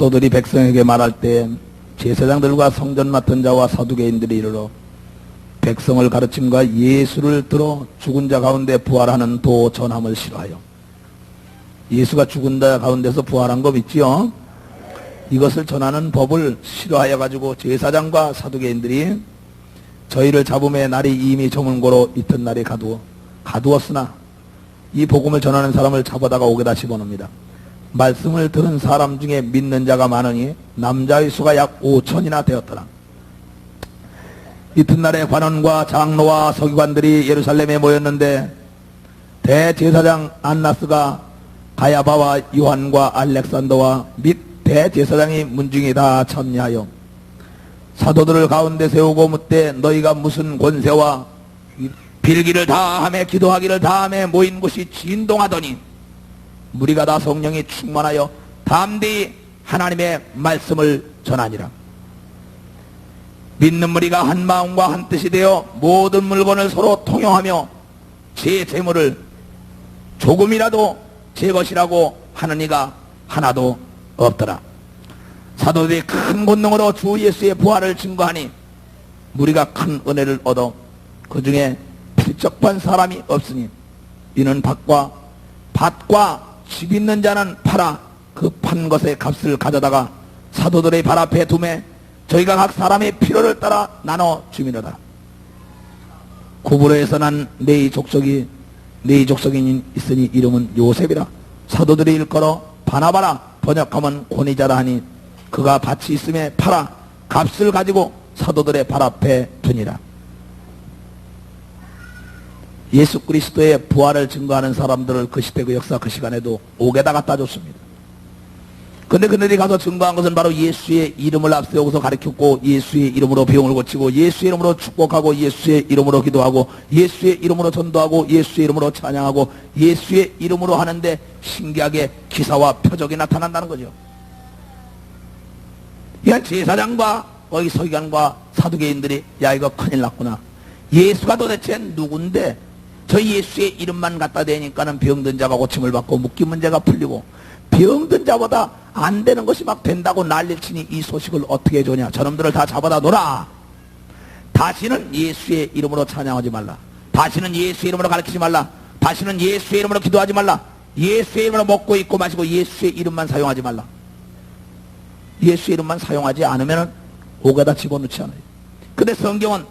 사도들이 백성에게 말할 때 제사장들과 성전 맡은 자와 사두개인들이 이르러 백성을 가르침과 예수를 들어 죽은 자 가운데 부활하는 도 전함을 싫어하여. 예수가 죽은 자 가운데서 부활한 거 믿지요? 이것을 전하는 법을 싫어하여 가지고 제사장과 사두개인들이 저희를 잡음의 날이 이미 저물고로 이튿날에 가두었으나 이 복음을 전하는 사람을 잡아다가 옥에다 집어넣습니다. 말씀을 들은 사람 중에 믿는 자가 많으니 남자의 수가 약 5천이나 되었더라. 이튿날에 관원과 장로와 서기관들이 예루살렘에 모였는데 대제사장 안나스가 가야바와 요한과 알렉산더와 및 대제사장이 문중이 다 참여하여 사도들을 가운데 세우고 묻되 너희가 무슨 권세와 빌기를 다하며 기도하기를 다하며 모인 곳이 진동하더니 무리가 다 성령이 충만하여 담대히 하나님의 말씀을 전하니라. 믿는 무리가 한 마음과 한 뜻이 되어 모든 물건을 서로 통용하며 제 재물을 조금이라도 제 것이라고 하는 이가 하나도 없더라. 사도들이 큰 권능으로 주 예수의 부활을 증거하니 무리가 큰 은혜를 얻어 그 중에 필적한 사람이 없으니 이는 밭과 집 있는 자는 팔아 그 판 것의 값을 가져다가 사도들의 발 앞에 두매 저희가 각 사람의 필요를 따라 나눠 주미로다. 구브로에서 난 네이 족속이 있으니 이름은 요셉이라. 사도들이 일컬어 바나바라 번역하면 권위자라 하니 그가 밭이 있음에 팔아 값을 가지고 사도들의 발 앞에 두니라. 예수 그리스도의 부활을 증거하는 사람들을 그 시대 그 역사 그 시간에도 옥에다 갖다 줬습니다. 근데 그들이 가서 증거한 것은 바로 예수의 이름을 앞세우고서 가르쳤고 예수의 이름으로 병을 고치고 예수의 이름으로 축복하고 예수의 이름으로 기도하고 예수의 이름으로 전도하고 예수의 이름으로 찬양하고 예수의 이름으로 하는데 신기하게 기사와 표적이 나타난다는 거죠. 이건 제사장과 거기 서기관과 사두개인들이 야 이거 큰일 났구나. 예수가 도대체 누군데 저 예수의 이름만 갖다 대니까는 병든 자가 고침을 받고 묶인 문제가 풀리고 병든 자보다 안 되는 것이 막 된다고 난리를 치니 이 소식을 어떻게 해주냐. 저놈들을 다 잡아다 놓으라. 다시는 예수의 이름으로 찬양하지 말라. 다시는 예수의 이름으로 가르치지 말라. 다시는 예수의 이름으로 기도하지 말라. 예수의 이름으로 먹고 입고 마시고 예수의 이름만 사용하지 말라. 예수의 이름만 사용하지 않으면 옥에다 집어넣지 않아요. 근데 성경은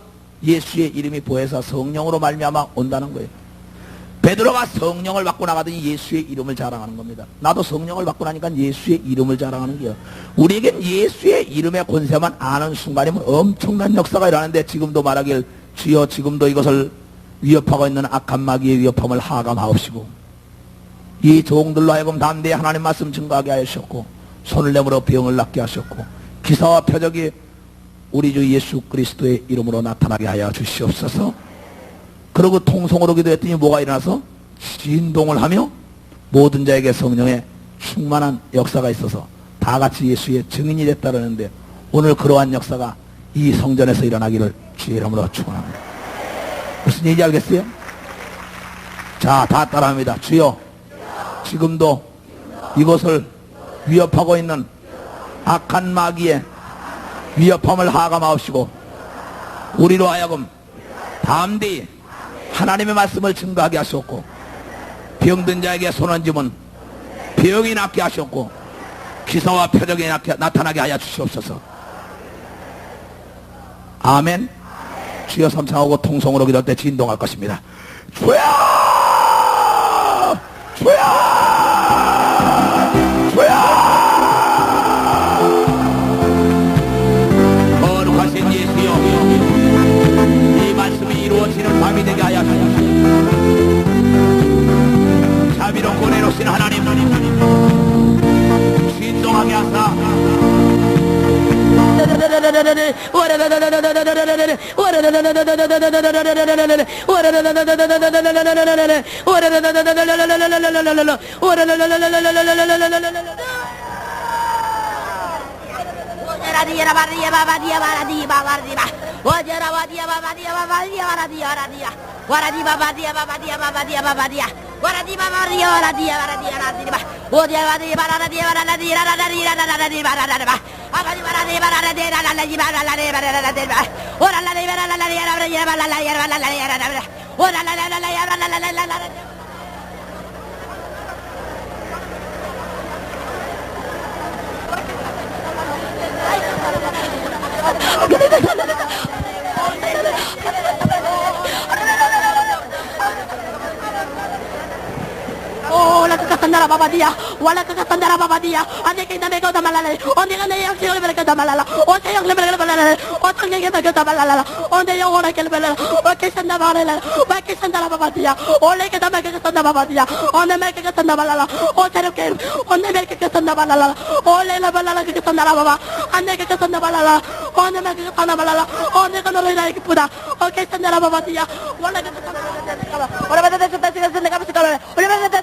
예수의 이름이 보혜사 성령으로 말미암아 온다는 거예요. 베드로가 성령을 받고 나가더니 예수의 이름을 자랑하는 겁니다. 나도 성령을 받고 나니까 예수의 이름을 자랑하는 거예요. 우리에겐 예수의 이름의 권세만 아는 순간이면 엄청난 역사가 일어나는데 지금도 말하길 주여 지금도 이것을 위협하고 있는 악한 마귀의 위협함을 하감하옵시고 이 종들로 하여금 담대히 하나님 말씀 증거하게 하셨고 손을 내밀어 병을 낫게 하셨고 기사와 표적이 우리 주 예수 그리스도의 이름으로 나타나게 하여 주시옵소서. 그러고 통성으로 기도했더니 뭐가 일어나서 진동을 하며 모든 자에게 성령의 충만한 역사가 있어서 다 같이 예수의 증인이 됐다는데 오늘 그러한 역사가 이 성전에서 일어나기를 주의 이름으로 축원합니다. 무슨 얘기인지 알겠어요? 자, 다 따라합니다. 주여 지금도 이것을 위협하고 있는 악한 마귀의 위협함을 하감하옵시고 우리로 하여금 담대히 하나님의 말씀을 증거하게 하셨고 병든 자에게 손 얹으면 병이 낫게 하셨고 기사와 표적이 나타나게 하여 주시옵소서. 아멘. 주여 삼창하고 통성으로 기도할 때 진동할 것입니다. 주여 주여 주여 거룩하신 예수여 이 말씀이 이루어지는 밤이 되게 하여 주시옵소서. 자비롭고 은혜로우신 하나님 진동하게 하사 와라디바 바디야 바바디야 바바디야 la kakasandara babadia, wala kakasandara babadia, ane kita meko tamalale, onde kana yang sio lebele tamalala, onde yang lebele balala, onde yang kita tamalala, onde yang ora kel balala, oke sanda balala, oke sandara babadia, ole kita meko sanda babadia, onde meko sanda balala, onde kel, onde meko sanda balala, ole la balala ke sandara baba, ane ke sanda balala, onde meko sanda balala, onde kana rela ipuda, oke sandara babadia, wala ke sanda balala, ora bada sanda sanda ka sekala, ora bada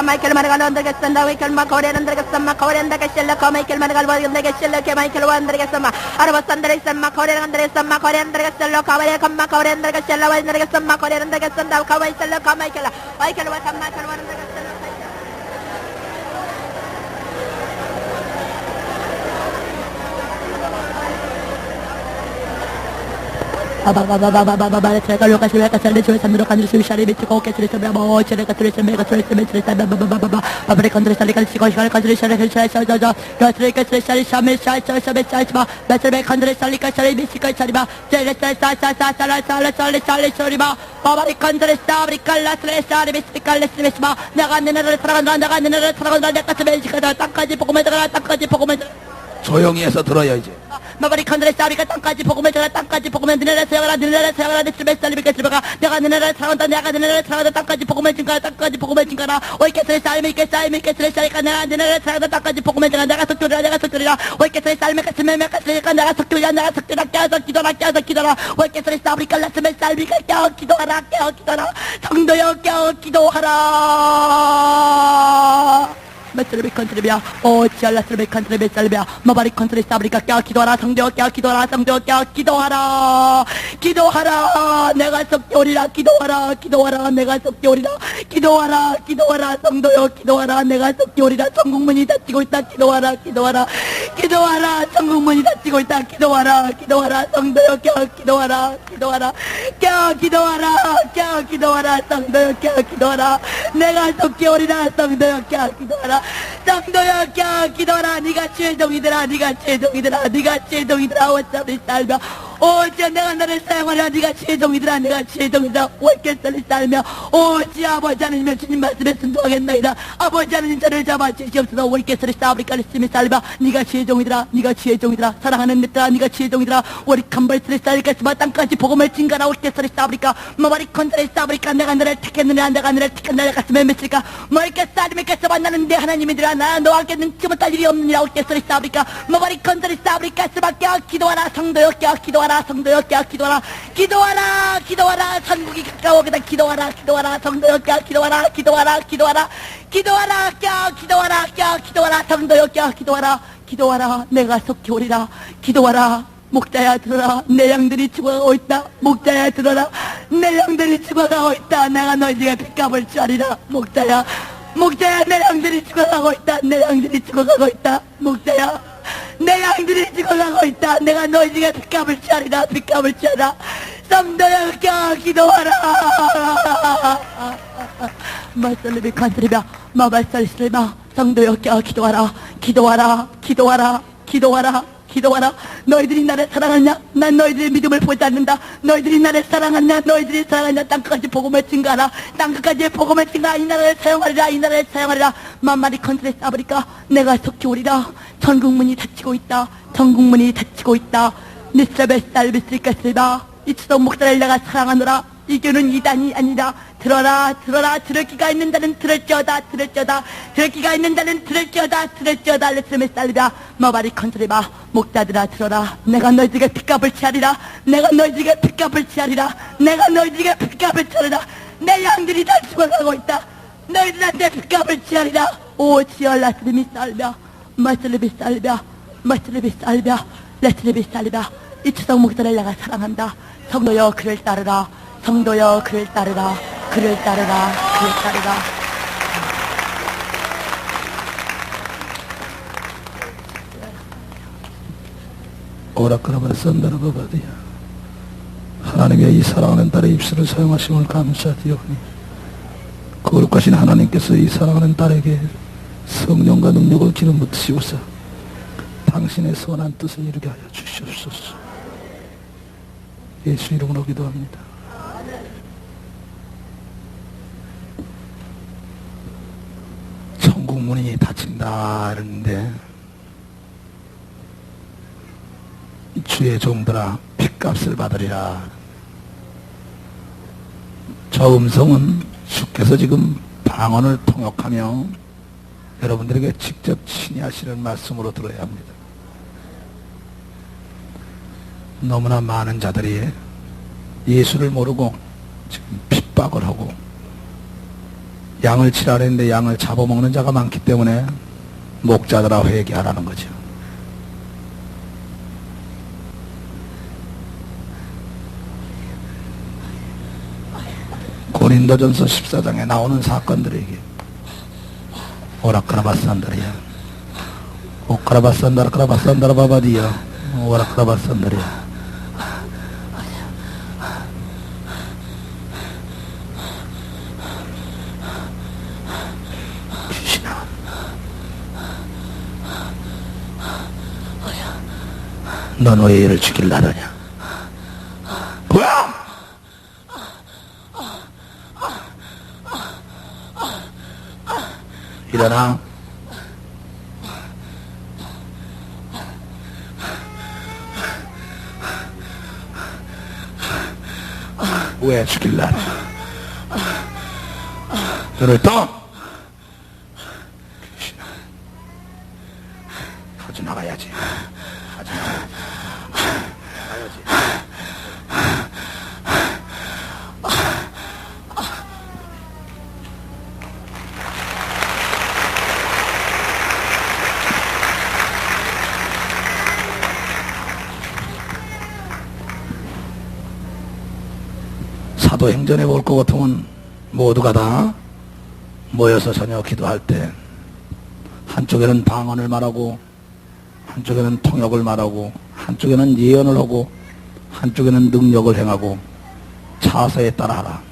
Michael Margal under Gasanda, Michael Macaulay under Gasama, Macaulay under Gasella, Michael Margal under Gasella, Michael under Gasama, Arabas under Macaulay under Macaulay under Gasella, Kawaya, Macaulay under Gasella, under Gasama, Macaulay under Gasanda, Kawai, Michael, Michael was a Michael under Gasella. 조용히 해서 들어야 이제. 마바리 컨드레 사리가 땅까지 복음을 전하 땅까지 복음을 드내라 세워라 내 집에 살리비가 집에가 내가 너네를 사랑한다 내가 너네를 사랑한다 땅까지 복음을 증가라 땅까지 복음을 증가라 오이케스의 삶이 있겠사이미케스의 사리가 내가 너네를 사랑한다 땅까지 복음을 증가 내가 속들이라 오이케스의 삶이 있겠으면 메카스리가 내가 속들이라 깨어서 기도라 오이케스의 사리가 라스의 삶이가 깨어 기도하라 성도여 깨어 기도하라 메트르비 컨트리비아 오 지알라스르비 컨트리비 살비아 마바리 컨트리 사브리카 깨어 기도하라 성도여 깨어 기도하라 기도하라 내가 속되오리라 기도하라 내가 속되오리라 기도하라 성도여 기도하라 내가 속되오리라 천국문이 닫히고 있다 기도하라 천국문이 닫히고 있다 기도하라 성도여 깨어 기도하라 성도여 깨어 기도하라 내가 속되오리라 성도여 깨어 기도하라 성도여 깨어 기도하라 네가 최종이더라 어차피 살며 오지 내가 너를 사용하려 네가 최종이더라 오이케스를 살며 오지 아버지 하나님의 주님 말씀에 순종하겠나이다 아버지 하나님 저를 잡아 주시옵소서 오이케스를 사브리카를 쓰며 살며 네가 최종이더라 사랑하는 내 딸아 네가 최종이더라 우리 캄벌스를 살겠으마 땅까지 복음을 증가라 오이케스를 사브리카 마바리 컨트를 사브리카 내가 너를 택했느냐 내가 너를 택했느냐 가슴에 맺을까 뭐이케스 하나님께서 만나는데 하나님이더라 나 너와 함께 능치 못할 일이 없느니라 오이케스를 사브리카 마바리 컨트를 사브리카 스바께 기도하라 성도여 깨어 기도하라 천국이 가까워오겠다 기도하라 성도여 깨어 기도하라 성도여 깨어 기도하라 내가 속히 오리라 기도하라 목자야 들어라 내 양들이 죽어가고 있다 목자야 들어라 내 양들이 죽어가고 있다 내가 너희에게 빚갚을 줄 아리라 목자야 내 양들이 죽어가고 있다 목자야 내 양들이 죽어가고 있다. 내가 너희에게 빚값을 치하리라. 빚값을 치하라. 성도여 껴 기도하라. 말살리비 간살리비야 마발살리스리마. 성도여 껴 기도하라. 기도하라. 기도하라. 기도하라. 기도하라. 너희들이 나를 사랑하냐? 난 너희들의 믿음을 보지 않는다. 너희들이 나를 사랑하냐? 너희들이 사랑하냐? 땅끝까지 복음을 증가하라. 땅끝까지 복음을 증가하라. 이 나라를 사용하리라. 이 나라를 사용하리라. 만마리 컨트레스 아브리카. 내가 속히 오리라. 전국문이 닫히고 있다. 전국문이 닫히고 있다. 니스라베스알비스리카스리바. 이치동 목사를 내가 사랑하노라. 이 교는 이단이 아니라. 들어라. 들어라. 들을 기가 있는 자는 들을지어다. 들을지어다. 들을 기가 있는 자는 들을지어다. 들을지어다. 레스메살리바. 마바리 컨트레바. 목자들아 들어라. 내가 너희들에게 빚값을 치하리라. 내가 너희들에게 빚값을 치하리라. 내가 너희들에게 빚값을 치하리라. 내 양들이 다 죽어가고 있다. 너희들한테 빚값을 치하리라. 오 지얼라스리미 살비야. 마슬리비 살비야. 마슬리비 살비야. 레슬리비 살비야. 이치성 목사를 내가 사랑한다. 성도여 그를 따르라. 성도여 그를 따르라. 그를 따르라. 그를 따르라. 오라크라바산다라바바디야. 하나님의 이 사랑하는 딸의 입술을 사용하심을 감사드리오니 거룩하신 하나님께서 이 사랑하는 딸에게 성령과 능력을 기름 붓으시고서 당신의 선한 뜻을 이루게 하여 주시옵소서. 예수 이름으로 기도합니다. 천국 문이 닫힌다 이러는데 주의 종들아 빚값을 받으리라. 저 음성은 주께서 지금 방언을 통역하며 여러분들에게 직접 친히 하시는 말씀으로 들어야 합니다. 너무나 많은 자들이 예수를 모르고 지금 핍박을 하고 양을 치라려 했는데 양을 잡아먹는 자가 많기 때문에 목자들아 회개하라는 거죠. 고린도전서 14장에 나오는 사건들에게 오라카라바산다리야 오카라바산다라카라바산다라바바디야 오라카라바산다리야. 귀신아, 넌 왜 얘를 죽일라 하냐? 뭐야? 일어나. 왜 죽일라? 너를 떠! 귀신아, 가져 나가야지. 가져 나가야지. 사도행전에 볼 것 같으면 모두가 다 모여서 저녁 기도할 때 한쪽에는 방언을 말하고 한쪽에는 통역을 말하고 한쪽에는 예언을 하고 한쪽에는 능력을 행하고 차서에 따라하라.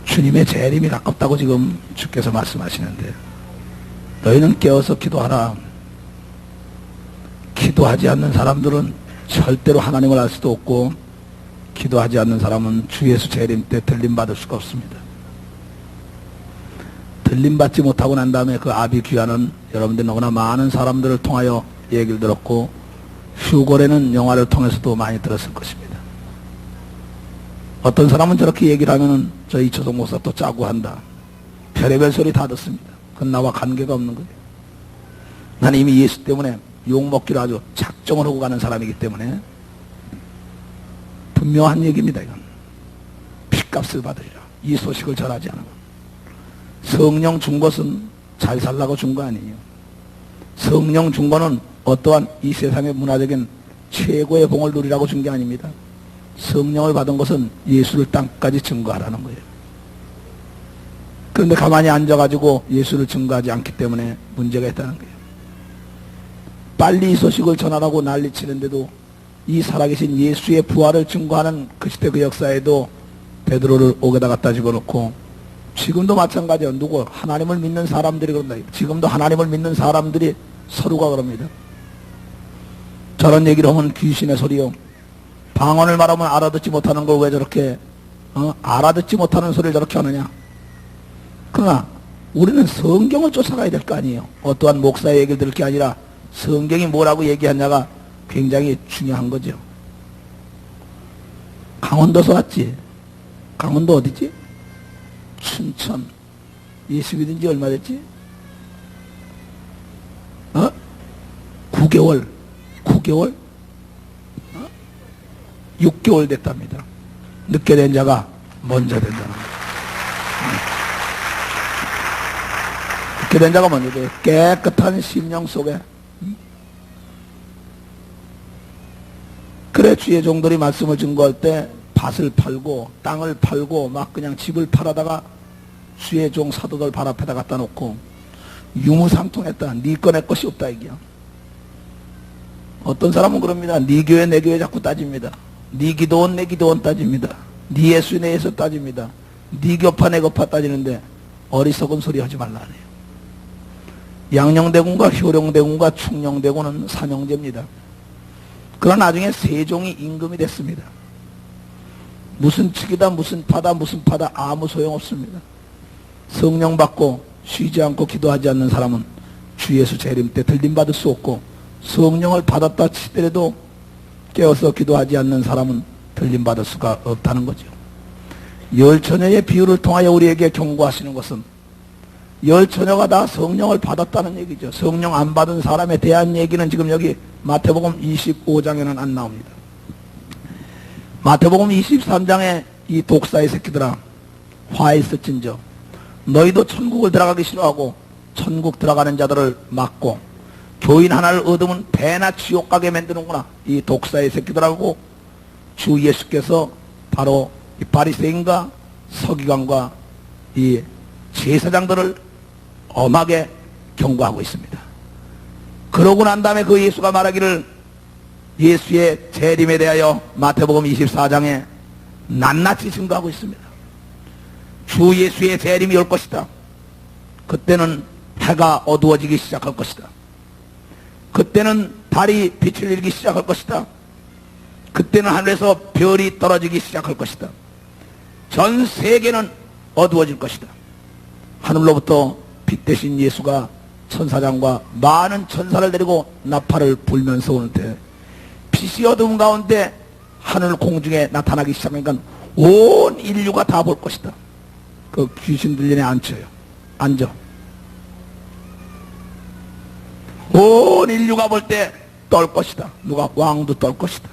주님의 재림이 가깝다고 지금 주께서 말씀하시는데 너희는 깨어서 기도하라. 기도하지 않는 사람들은 절대로 하나님을 알 수도 없고 기도하지 않는 사람은 주 예수 재림 때 들림받을 수가 없습니다. 들림받지 못하고 난 다음에 그 아비 귀환은 여러분들 너무나 많은 사람들을 통하여 얘기를 들었고 휴거래는 영화를 통해서도 많이 들었을 것입니다. 어떤 사람은 저렇게 얘기를 하면은 저 이초성 목사 또 짜고 한다. 별의별 소리 다 듣습니다. 그건 나와 관계가 없는 거예요. 나는 이미 예수 때문에 욕먹기로 아주 작정을 하고 가는 사람이기 때문에 분명한 얘기입니다. 이건 빚값을 받으리라. 이 소식을 전하지 않으면. 성령 준 것은 잘 살라고 준 거 아니에요. 성령 준 거는 어떠한 이 세상의 문화적인 최고의 봉을 누리라고 준 게 아닙니다. 성령을 받은 것은 예수를 땅까지 증거하라는 거예요. 그런데 가만히 앉아가지고 예수를 증거하지 않기 때문에 문제가 있다는 거예요. 빨리 이 소식을 전하라고 난리치는데도 이 살아계신 예수의 부활을 증거하는 그 시대 그 역사에도 베드로를 옥에다 갖다 집어넣고, 지금도 마찬가지예요. 누구? 하나님을 믿는 사람들이 그런다. 지금도 하나님을 믿는 사람들이 서로가 그럽니다. 저런 얘기를 하면 귀신의 소리요. 방언을 말하면 알아듣지 못하는 걸 왜 저렇게 알아듣지 못하는 소리를 저렇게 하느냐. 그러나 우리는 성경을 쫓아가야 될 거 아니에요. 어떠한 목사의 얘기를 들을 게 아니라 성경이 뭐라고 얘기하냐가 굉장히 중요한 거죠. 강원도서 왔지. 강원도 어디지? 춘천. 예수 믿은 지 얼마 됐지? 9개월. 6개월 됐답니다. 늦게 된 자가 먼저 된다는 거예요. 늦게 된 자가 먼저 돼요. 깨끗한 심령 속에. 그래, 주의 종들이 말씀을 증거할 때 밭을 팔고 땅을 팔고 막 그냥 집을 팔아다가 주의 종 사도들 발 앞에다 갖다 놓고 유무상통했다. 네 거 내 것이 없다 이게요. 어떤 사람은 그럽니다. 네 교회 내 교회 자꾸 따집니다. 네 기도원 내 기도원 따집니다. 네 예수 내 예수 따집니다. 네 교파 내 교파 따지는데 어리석은 소리 하지 말라네요. 양녕대군과 효령대군과 충녕대군은 삼형제입니다. 그러나 나중에 세종이 임금이 됐습니다. 무슨 측이다 무슨 파다 아무 소용없습니다. 성령 받고 쉬지 않고 기도하지 않는 사람은 주 예수 재림 때 들림받을 수 없고, 성령을 받았다 치더라도 깨어서 기도하지 않는 사람은 들림받을 수가 없다는 거죠. 열 처녀의 비유를 통하여 우리에게 경고하시는 것은 열 처녀가 다 성령을 받았다는 얘기죠. 성령 안 받은 사람에 대한 얘기는 지금 여기 마태복음 25장에는 안 나옵니다. 마태복음 23장에 이 독사의 새끼들아 화 있을진저 너희도 천국을 들어가기 싫어하고 천국 들어가는 자들을 막고 교인 하나를 얻으면 배나 지옥 가게 만드는구나. 이 독사의 새끼들하고 주 예수께서 바로 이 바리새인과 서기관과 이 제사장들을 엄하게 경고하고 있습니다. 그러고 난 다음에 그 예수가 말하기를 예수의 재림에 대하여 마태복음 24장에 낱낱이 증거하고 있습니다. 주 예수의 재림이 올 것이다. 그때는 해가 어두워지기 시작할 것이다. 그때는 달이 빛을 잃기 시작할 것이다. 그때는 하늘에서 별이 떨어지기 시작할 것이다. 전 세계는 어두워질 것이다. 하늘로부터 빛 대신 예수가 천사장과 많은 천사를 데리고 나팔을 불면서 오는 때 빛이 어두운 가운데 하늘 공중에 나타나기 시작하니까 온 인류가 다 볼 것이다. 그 귀신 들리네 앉혀요. 앉아. 온 인류가 볼 때 떨 것이다. 누가? 왕도 떨 것이다.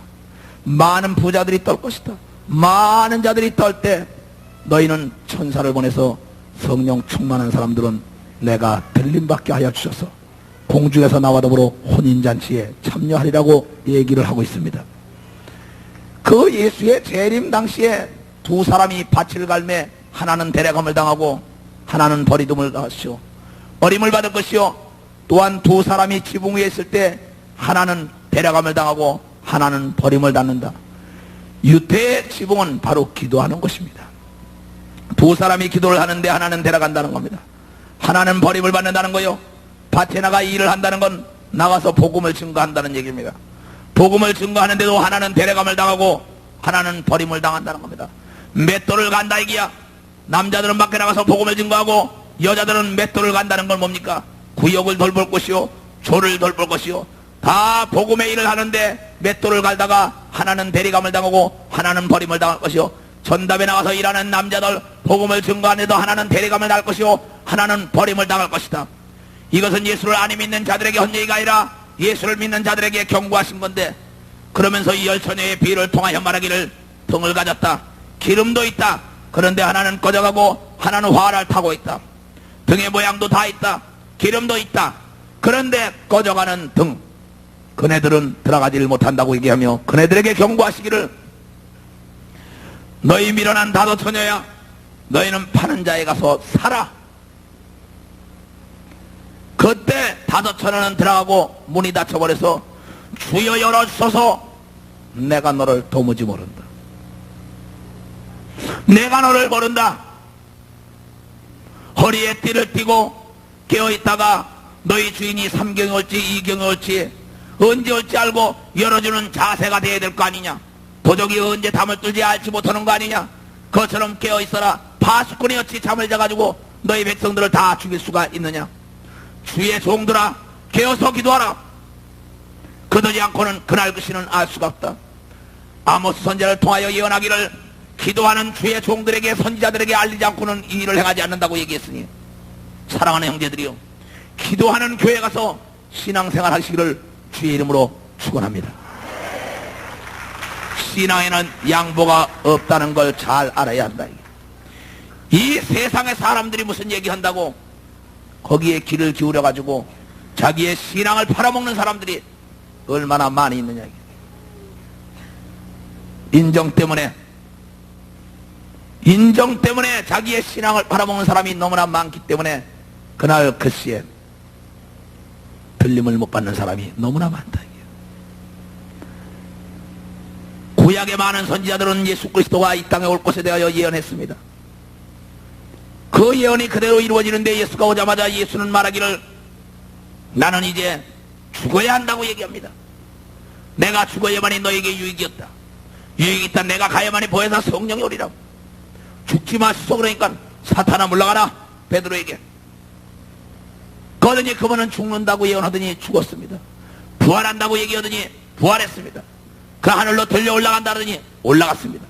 많은 부자들이 떨 것이다. 많은 자들이 떨 때 너희는 천사를 보내서 성령 충만한 사람들은 내가 들림받게 하여 주셔서 공중에서 나와 더불어 혼인잔치에 참여하리라고 얘기를 하고 있습니다. 그 예수의 재림 당시에 두 사람이 밭을 갈매 하나는 데려감을 당하고 하나는 버리둠을 당하시오. 어림을 받을 것이요. 또한 두 사람이 지붕 위에 있을 때 하나는 데려감을 당하고 하나는 버림을 받는다. 유태의 지붕은 바로 기도하는 것입니다. 두 사람이 기도를 하는데 하나는 데려간다는 겁니다. 하나는 버림을 받는다는 거요. 밭에 나가 일을 한다는 건 나가서 복음을 증거한다는 얘기입니다. 복음을 증거하는데도 하나는 데려감을 당하고 하나는 버림을 당한다는 겁니다. 맷돌을 간다 이기야. 남자들은 밖에 나가서 복음을 증거하고 여자들은 맷돌을 간다는 건 뭡니까? 구역을 돌볼 것이요 조를 돌볼 것이요 다 복음의 일을 하는데 맷돌을 갈다가 하나는 대리감을 당하고 하나는 버림을 당할 것이요 전담에 나가서 일하는 남자들 복음을 증거하는데도 하나는 대리감을 당할 것이요 하나는 버림을 당할 것이다. 이것은 예수를 안 믿는 자들에게 한 얘기가 아니라 예수를 믿는 자들에게 경고하신 건데, 그러면서 이 열처녀의 비유를 통하여 말하기를 등을 가졌다. 기름도 있다. 그런데 하나는 꺼져가고 하나는 화를 타고 있다. 등의 모양도 다 있다. 기름도 있다. 그런데 꺼져가는 등. 그네들은 들어가지를 못한다고 얘기하며 그네들에게 경고하시기를 너희 미련한 다도처녀야 너희는 파는 자에 가서 사라. 그때 5,000원은 들어가고 문이 닫혀버려서 주여 열어주소서, 내가 너를 도무지 모른다. 내가 너를 모른다. 허리에 띠를 띠고 깨어있다가 너희 주인이 3경에 올지 2경에 올지 언제 올지 알고 열어주는 자세가 되어야 될 거 아니냐. 도적이 언제 담을 뚫지 알지 못하는 거 아니냐. 그것처럼 깨어있어라. 파수꾼이 어찌 잠을 자가지고 너희 백성들을 다 죽일 수가 있느냐. 주의 종들아, 깨어서 기도하라. 그러지 않고는 그날 그 신은 알 수가 없다. 아모스 선지자를 통하여 예언하기를 기도하는 주의 종들에게, 선지자들에게 알리지 않고는 이 일을 행하지 않는다고 얘기했으니, 사랑하는 형제들이요, 기도하는 교회 가서 신앙생활 하시기를 주의 이름으로 축원합니다. 신앙에는 양보가 없다는 걸 잘 알아야 한다. 이 세상의 사람들이 무슨 얘기한다고 거기에 귀를 기울여 가지고 자기의 신앙을 팔아먹는 사람들이 얼마나 많이 있느냐. 인정 때문에 자기의 신앙을 팔아먹는 사람이 너무나 많기 때문에 그날 그 시에 들림을 못 받는 사람이 너무나 많다. 구약의 많은 선지자들은 예수 그리스도가 이 땅에 올 것에 대하여 예언했습니다. 그 예언이 그대로 이루어지는데 예수가 오자마자 예수는 말하기를 나는 이제 죽어야 한다고 얘기합니다. 내가 죽어야만이 너에게 유익이었다. 유익이 있다. 내가 가야만이 보혜사 성령이 오리라고. 죽지 마시소. 그러니까 사탄아 물러가라. 베드로에게. 그러더니 그분은 죽는다고 예언하더니 죽었습니다. 부활한다고 얘기하더니 부활했습니다. 그 하늘로 들려 올라간다 하더니 올라갔습니다.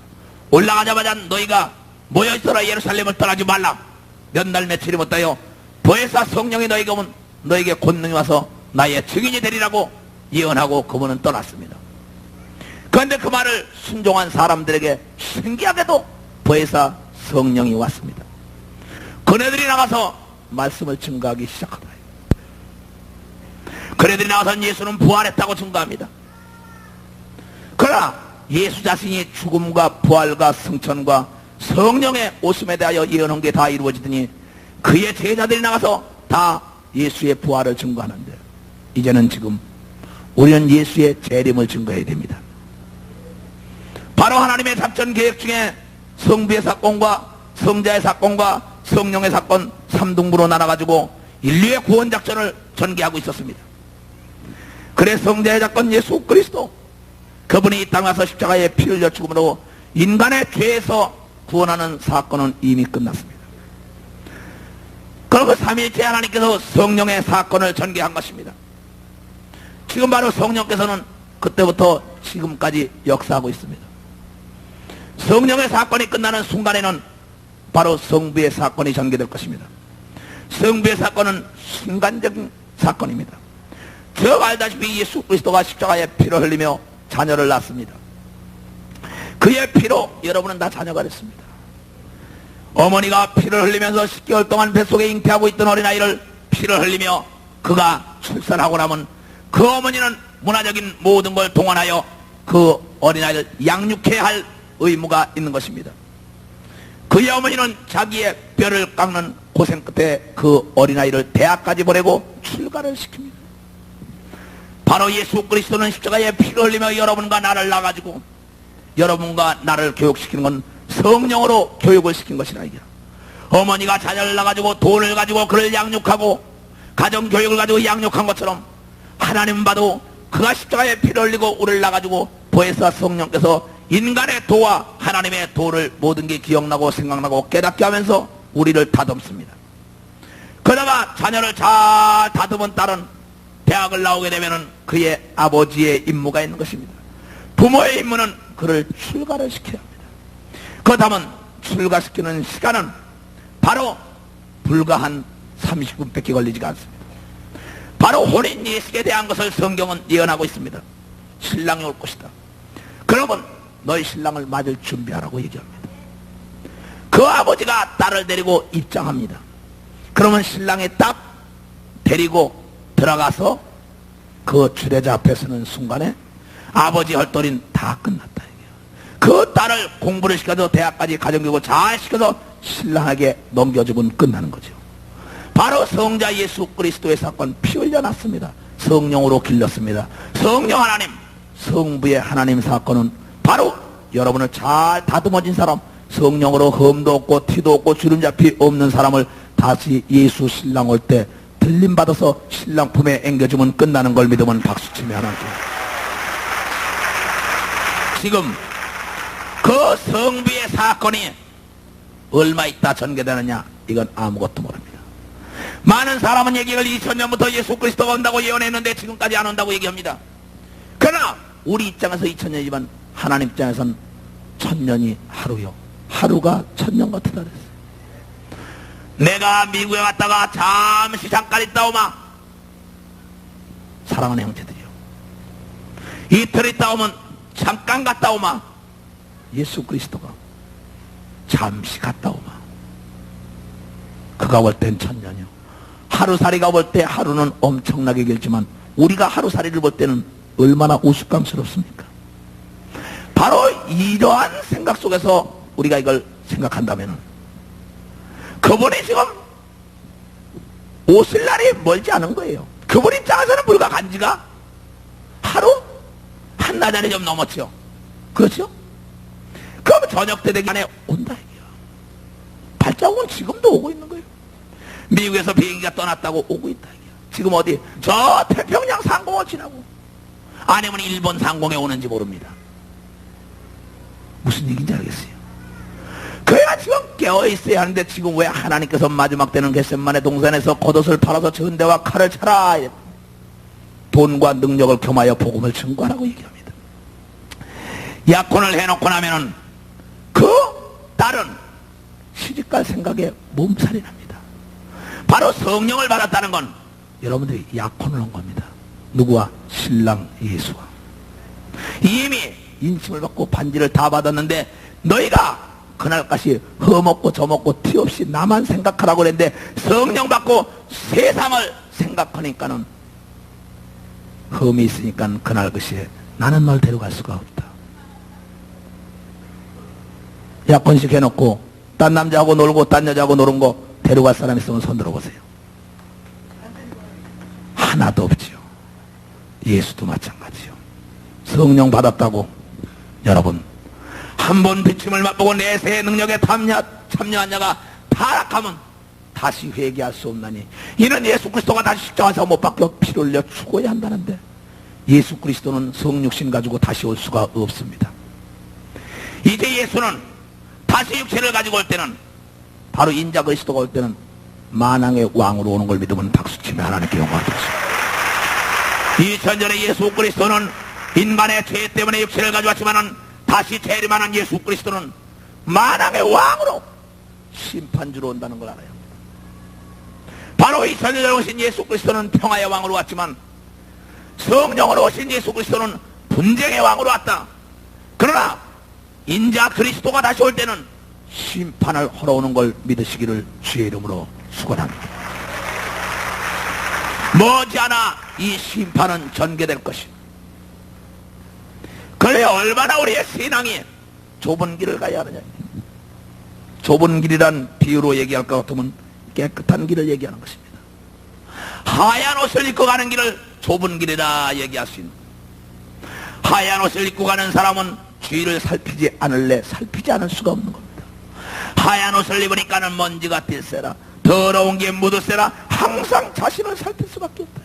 올라가자마자 너희가 모여있어라. 예루살렘을 떠나지 말라. 몇 날 며칠이 못하여 보혜사 성령이 너희에게 오면 너에게 권능이 와서 나의 증인이 되리라고 예언하고 그분은 떠났습니다. 그런데 그 말을 순종한 사람들에게 신기하게도 보혜사 성령이 왔습니다. 그네들이 나가서 말씀을 증거하기 시작하다. 그네들이 나가서 예수는 부활했다고 증거합니다. 그러나 예수 자신이 죽음과 부활과 승천과 성령의 오심에 대하여 예언한 게 다 이루어지더니 그의 제자들이 나가서 다 예수의 부활을 증거하는데, 이제는 지금 우리는 예수의 재림을 증거해야 됩니다. 바로 하나님의 작전 계획 중에 성부의 사건과 성자의 사건과 성령의 사건 3등분으로 나눠가지고 인류의 구원 작전을 전개하고 있었습니다. 그래 성자의 사건 예수 그리스도, 그분이 이 땅에 와서 십자가에 피 흘려 죽음으로 인간의 죄에서 구원하는 사건은 이미 끝났습니다. 그리고 삼위일체 하나님께서 성령의 사건을 전개한 것입니다. 지금 바로 성령께서는 그때부터 지금까지 역사하고 있습니다. 성령의 사건이 끝나는 순간에는 바로 성부의 사건이 전개될 것입니다. 성부의 사건은 순간적인 사건입니다. 저 알다시피 예수 그리스도가 십자가에 피를 흘리며 자녀를 낳습니다. 그의 피로 여러분은 다 자녀가 됐습니다. 어머니가 피를 흘리면서 10개월 동안 뱃속에 잉태하고 있던 어린아이를 피를 흘리며 그가 출산하고 나면 그 어머니는 문화적인 모든 걸 동원하여 그 어린아이를 양육해야 할 의무가 있는 것입니다. 그의 어머니는 자기의 뼈를 깎는 고생 끝에 그 어린아이를 대학까지 보내고 출가를 시킵니다. 바로 예수 그리스도는 십자가에 피를 흘리며 여러분과 나를 낳아가지고 여러분과 나를 교육시키는 건 성령으로 교육을 시킨 것이라. 이게 어머니가 자녀를 낳아가지고 돈을 가지고 그를 양육하고 가정교육을 가지고 양육한 것처럼 하나님 봐도 그가 십자가에 피를 흘리고 우리를 낳아가지고 보혜사 성령께서 인간의 도와 하나님의 도를 모든 게 기억나고 생각나고 깨닫게 하면서 우리를 다듬습니다. 그러다가 자녀를 잘 다듬은 딸은 대학을 나오게 되면 그의 아버지의 임무가 있는 것입니다. 부모의 임무는 그를 출가를 시켜야 합니다. 그렇다면 출가시키는 시간은 바로 불과 한 30분밖에 걸리지가 않습니다. 바로 혼인 예식에 대한 것을 성경은 예언하고 있습니다. 신랑이 올 것이다. 그러면 너희 신랑을 맞을 준비하라고 얘기합니다. 그 아버지가 딸을 데리고 입장합니다. 그러면 신랑이 딱 데리고 들어가서 그 주례자 앞에 서는 순간에 아버지 헐떡이는 다 끝났다. 그 딸을 공부를 시켜서 대학까지 가정교육을 잘 시켜서 신랑에게 넘겨주면 끝나는 거죠. 바로 성자 예수 그리스도의 사건 피 흘려놨습니다. 성령으로 길렀습니다. 성령 하나님, 성부의 하나님 사건은 바로 여러분을 잘 다듬어진 사람, 성령으로 흠도 없고 티도 없고 주름잡이 없는 사람을 다시 예수 신랑 올 때 들림받아서 신랑 품에 앵겨주면 끝나는 걸 믿으면 박수치며 하나님. 지금 그 성부의 사건이 얼마 있다 전개되느냐, 이건 아무것도 모릅니다. 많은 사람은 얘기를 2000년부터 예수 그리스도가 온다고 예언했는데 지금까지 안 온다고 얘기합니다. 그러나 우리 입장에서 2000년이지만 하나님 입장에서는 1000년이 하루요, 하루가 1000년 같으다 그랬어요. 내가 미국에 갔다가 잠깐 있다 오마, 사랑하는 형제들이요, 이틀 있다 오면 잠깐 갔다 오마, 예수 그리스도가 잠시 갔다 오마. 그가 볼 땐 1000년이요. 하루살이가 볼 때 하루는 엄청나게 길지만 우리가 하루살이를 볼 때는 얼마나 우스꽝스럽습니까? 바로 이러한 생각 속에서 우리가 이걸 생각한다면 그분이 지금 오실 날이 멀지 않은 거예요. 그분 입장에서는 불과 간지가 하루? 한나절이 좀 넘었죠. 그렇죠? 그럼 저녁 때 되기 전에 온다 이게요. 발자국은 지금도 오고 있는 거예요. 미국에서 비행기가 떠났다고 오고 있다 이게요. 지금 어디? 저 태평양 상공을 지나고, 아니면 일본 상공에 오는지 모릅니다. 무슨 얘기인지 알겠어요? 그애가 지금 깨어있어야 하는데 지금 왜 하나님께서 마지막 때는 겟셋마네 동산에서 겉옷을 팔아서 전대와 칼을 차라, 돈과 능력을 겸하여 복음을 증거하라고 얘기합니다. 약혼을 해놓고 나면은 그 딸은 시집갈 생각에 몸살이 납니다. 바로 성령을 받았다는 건 여러분들이 약혼을 한 겁니다. 누구와? 신랑 예수와. 이미 인침을 받고 반지를 다 받았는데 너희가 그날까지 허먹고 저먹고 티 없이 나만 생각하라고 그랬는데 성령 받고 세상을 생각하니까는 흠이 있으니까 그날 그시에 나는 널 데려갈 수가 없다. 약혼식 해놓고 딴 남자하고 놀고 딴 여자하고 노는 거 데려갈 사람 있으면 손 들어보세요. 하나도 없지요. 예수도 마찬가지요. 성령 받았다고 여러분 한 번 비침을 맛보고 내세의 능력에 참여한 자가 타락하면 다시 회개할 수 없나니 이는 예수 그리스도가 다시 십자가에서 못 박혀 피를 흘려 죽어야 한다는데 예수 그리스도는 성육신 가지고 다시 올 수가 없습니다. 이제 예수는 다시 육체를 가지고 올 때는 바로 인자 그리스도가 올 때는 만왕의 왕으로 오는 걸 믿으면 박수치며 하나님께 영광을 드리십시오. 2000년에 예수 그리스도는 인간의 죄 때문에 육체를 가져왔지만은 다시 재림하는 예수 그리스도는 만왕의 왕으로 심판주로 온다는 걸 알아야 합니다. 바로 2000년에 오신 예수 그리스도는 평화의 왕으로 왔지만 성령으로 오신 예수 그리스도는 분쟁의 왕으로 왔다. 그러나 인자 그리스도가 다시 올 때는 심판을 하러 오는 걸 믿으시기를 주의 이름으로 축원합니다. 머지않아 이 심판은 전개될 것입니다. 그래 얼마나 우리의 신앙이 좁은 길을 가야 하느냐. 좁은 길이란 비유로 얘기할 것 같으면 깨끗한 길을 얘기하는 것입니다. 하얀 옷을 입고 가는 길을 좁은 길이라 얘기할 수 있는, 하얀 옷을 입고 가는 사람은 주위를 살피지 않을래 살피지 않을 수가 없는 겁니다. 하얀 옷을 입으니까는 먼지가 뛸세라, 더러운 게 묻을세라, 항상 자신을 살필 수밖에 없다.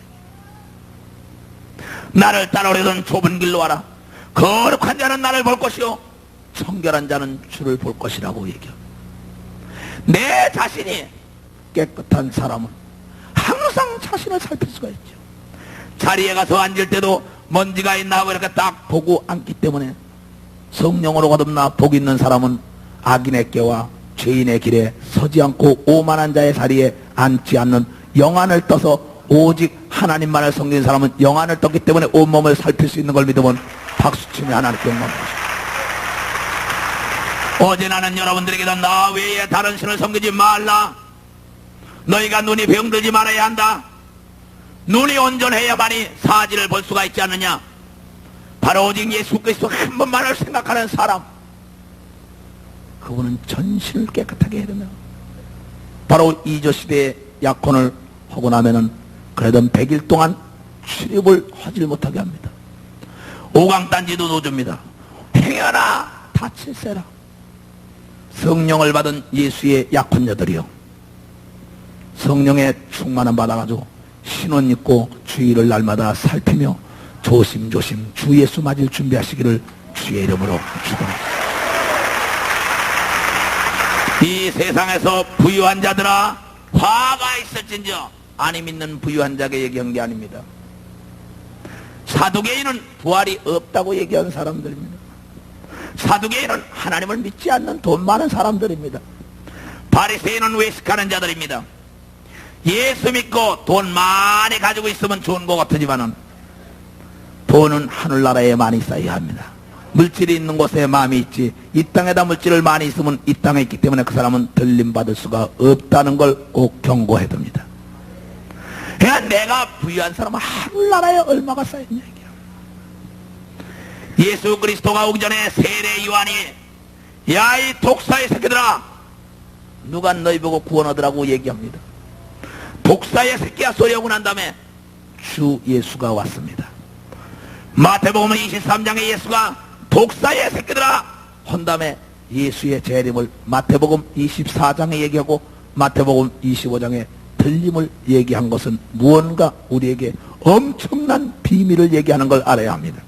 나를 따라오려던 좁은 길로 와라. 거룩한 자는 나를 볼 것이요 청결한 자는 주를 볼 것이라고 얘기합니다. 내 자신이 깨끗한 사람은 항상 자신을 살필 수가 있죠. 자리에 가서 앉을 때도 먼지가 있나 하고 이렇게 딱 보고 앉기 때문에 성령으로 거듭나 복 있는 사람은 악인의 꾀와 죄인의 길에 서지 않고 오만한 자의 자리에 앉지 않는 영안을 떠서 오직 하나님만을 섬기는 사람은 영안을 떴기 때문에 온몸을 살필 수 있는 걸 믿으면 박수치며 하나님께 영광 받으십시오. 어제 나는 여러분들에게도 나 외에 다른 신을 섬기지 말라. 너희가 눈이 병들지 말아야 한다. 눈이 온전해야만이 사지를 볼 수가 있지 않느냐. 바로 오직 예수 그리스도 한 번만을 생각하는 사람, 그분은 전신을 깨끗하게 해야 된다. 바로 이조시대의 약혼을 하고 나면은 그래도 100일 동안 출입을 하지 못하게 합니다. 오강단지도 노조입니다. 행여나 다칠세라. 성령을 받은 예수의 약혼녀들이요, 성령의 충만함 받아가지고 신원 입고 주일을 날마다 살피며 조심조심 주 예수 맞을 준비하시기를 주의 이름으로 축원합니다. 이 세상에서 부유한 자들아 화가 있을진저, 아니 믿는 부유한 자에게 얘기한 게 아닙니다. 사두개인은 부활이 없다고 얘기한 사람들입니다. 사두개인은 하나님을 믿지 않는 돈 많은 사람들입니다. 바리새인은 외식하는 자들입니다. 예수 믿고 돈 많이 가지고 있으면 좋은 것 같으지만은 돈은 하늘나라에 많이 쌓여야 합니다. 물질이 있는 곳에 마음이 있지, 이 땅에다 물질을 많이 있으면 이 땅에 있기 때문에 그 사람은 들림받을 수가 없다는 걸 꼭 경고해 둡니다. 그러니까 내가 부유한 사람은 하늘나라에 얼마가 쌓였냐 얘기야. 예수 그리스도가 오기 전에 세례 요한이 야 이 독사의 새끼들아, 누가 너희 보고 구원하더라고 얘기합니다. 독사의 새끼야 소리하고 난 다음에 주 예수가 왔습니다. 마태복음 23장에 예수가 독사의 새끼들아 한 다음에 예수의 재림을 마태복음 24장에 얘기하고 마태복음 25장에 들림을 얘기한 것은 무언가 우리에게 엄청난 비밀을 얘기하는 걸 알아야 합니다.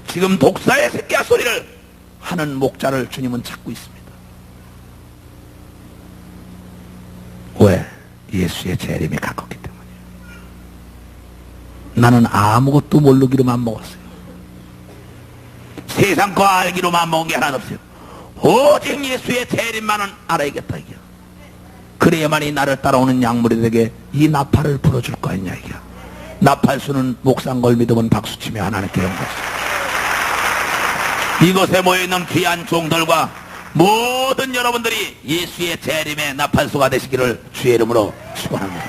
지금 독사의 새끼야 소리를 하는 목자를 주님은 찾고 있습니다. 왜? 예수의 재림이 가깝기 때문이에요. 나는 아무것도 모르기로만 먹었어요. 세상 거 알기로만 먹은 게 하나도 없어요. 오직 예수의 재림만은 알아야겠다 이게. 그래야만이 나를 따라오는 양물들에게 이 나팔을 불어줄 거 아니냐 이게. 나팔수는 목상걸 믿으면 박수치며 하나님께 영광. 이곳에 모여있는 귀한 종들과 모든 여러분들이 예수의 재림의 나팔수가 되시기를 주의 이름으로 축원합니다.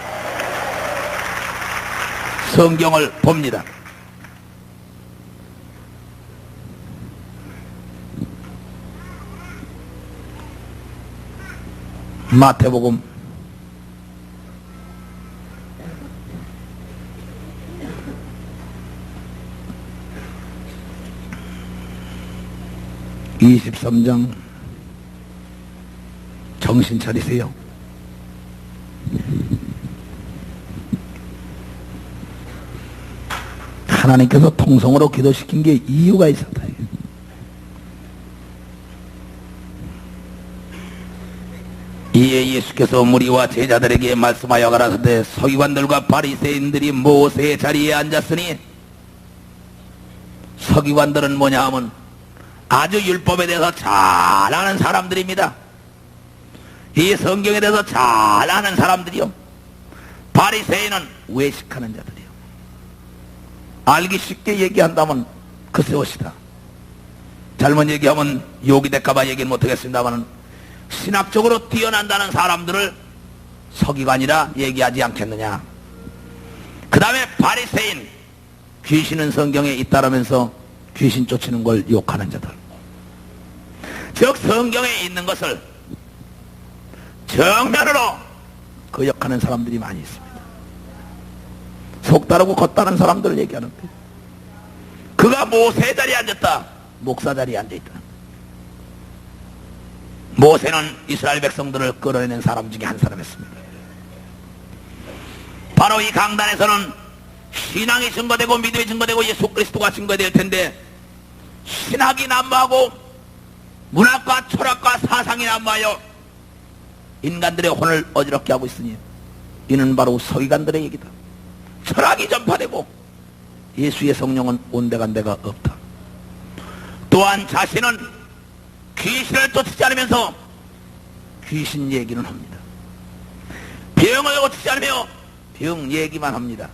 성경을 봅니다. 마태복음 23장 정신 차리세요. 하나님께서 통성으로 기도시킨 게 이유가 있었다. 이에 예수께서 무리와 제자들에게 말씀하여 가라사대 서기관들과 바리새인들이 모세의 자리에 앉았으니, 서기관들은 뭐냐 하면 아주 율법에 대해서 잘 아는 사람들입니다. 이 성경에 대해서 잘 아는 사람들이요. 바리새인은 외식하는 자들이요. 알기 쉽게 얘기한다면 그새 옷이다. 잘못 얘기하면 욕이 될까봐 얘기는 못하겠습니다만 신학적으로 뛰어난다는 사람들을 서기관이라 얘기하지 않겠느냐. 그 다음에 바리새인, 귀신은 성경에 있다라면서 귀신 쫓는 걸 욕하는 자들. 즉 성경에 있는 것을 정면으로 거역하는 사람들이 많이 있습니다. 속다르고 겉다른 사람들을 얘기하는데, 그가 모세 자리에 앉았다, 목사 자리에 앉아있다. 모세는 이스라엘 백성들을 끌어내는 사람 중에 한 사람이었습니다. 바로 이 강단에서는 신앙이 증거되고 믿음이 증거되고 예수 그리스도가 증거될 텐데, 신학이 난무하고 문학과 철학과 사상이 난무하여 인간들의 혼을 어지럽게 하고 있으니 이는 바로 서기관들의 얘기다. 철학이 전파되고 예수의 성령은 온데간데가 없다. 또한 자신은 귀신을 쫓지 않으면서 귀신 얘기는 합니다. 병을 고치지 않으며 병 얘기만 합니다.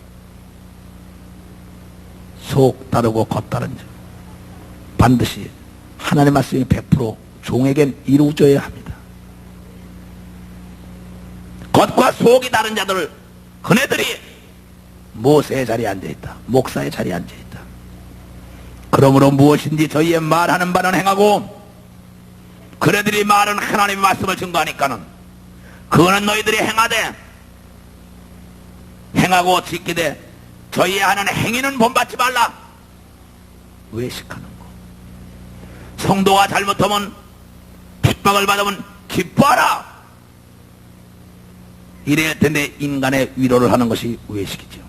속 다르고 겉 다른 자, 반드시 하나님의 말씀이 100% 종에겐 이루어져야 합니다. 겉과 속이 다른 자들, 그네들이 모세의 자리에 앉아있다, 목사의 자리에 앉아있다. 그러므로 무엇인지 저희의 말하는 바는 행하고 그네들이 말은 하나님의 말씀을 증거하니까는 그거는 너희들이 행하고 지키되 저희의 하는 행위는 본받지 말라. 외식하는 거. 성도가 잘못하면 핍박을 받으면 기뻐하라. 이래야 텐데 인간의 위로를 하는 것이 외식이죠.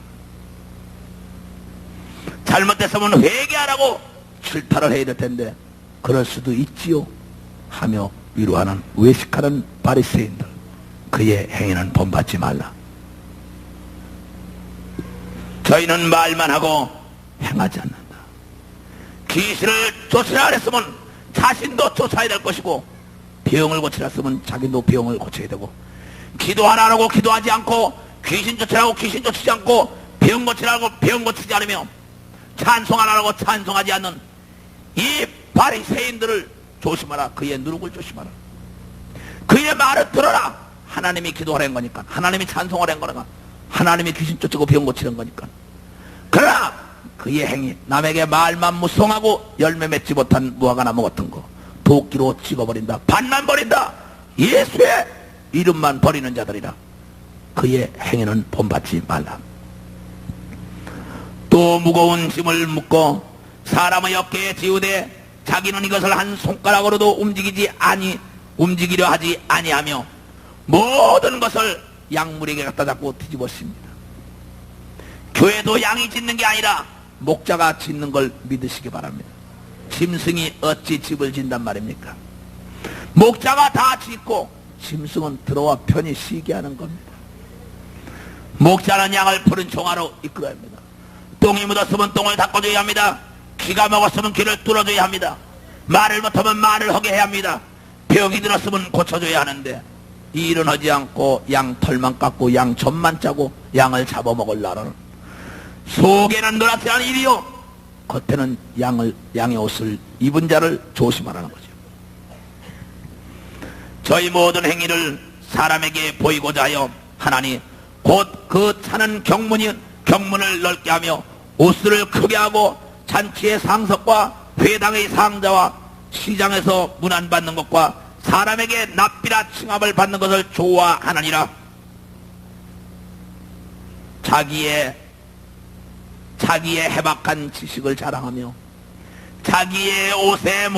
잘못됐으면 회개하라고 질타를 해야 될 텐데 그럴 수도 있지요 하며 위로하는 외식하는 바리새인들, 그의 행위는 본받지 말라. 저희는 말만 하고 행하지 않는다. 귀신을 쫓으라 그랬으면 자신도 쫓아야 될 것이고, 병을 고치라 했으면 자기도 병을 고쳐야 되고, 기도하라고 기도하지 않고, 귀신 쫓으라고 귀신 쫓지 않고, 병 고치라고 병 고치지 않으며, 찬송하라고 찬송하지 않는 이 바리새인들을 조심하라. 그의 누룩을 조심하라. 그의 말을 들어라. 하나님이 기도하라는 거니까, 하나님이 찬송하라는 거니까, 하나님이 귀신 쫓고 병 고치는 거니까. 그러나 그의 행위, 남에게 말만 무성하고 열매 맺지 못한 무화과나무 같은 거 도끼로 찍어버린다. 반만 버린다. 예수의 이름만 버리는 자들이라. 그의 행위는 본받지 말라. 또 무거운 짐을 묶고 사람의 어깨에 지우되 자기는 이것을 한 손가락으로도 움직이려 하지 아니하며 모든 것을 양물에게 갖다 잡고 뒤집었습니다. 교회도 양이 짓는 게 아니라 목자가 짓는 걸 믿으시기 바랍니다. 짐승이 어찌 집을 짓단 말입니까? 목자가 다 짓고 짐승은 들어와 편히 쉬게 하는 겁니다. 목자는 양을 푸른 종아로 이끌어야 합니다. 똥이 묻었으면 똥을 닦아줘야 합니다. 기가 먹었으면 귀를 뚫어줘야 합니다. 말을 못하면 말을 하게 해야 합니다. 병이 들었으면 고쳐줘야 하는데 이 일은 하지 않고 양 털만 깎고 양 젖만 짜고 양을 잡아먹으려는, 속에는 노랗지않은 일이요 겉에는 양의 옷을 입은 자를 조심하라는 거죠. 저희 모든 행위를 사람에게 보이고자 하여 하나니 곧 그 차는 경문을 넓게 하며 옷을 크게 하고 잔치의 상석과 회당의 상자와 시장에서 문안받는 것과 사람에게 납비라 칭함을 받는 것을 좋아하느니라. 자기의 해박한 지식을 자랑하며 자기의 옷에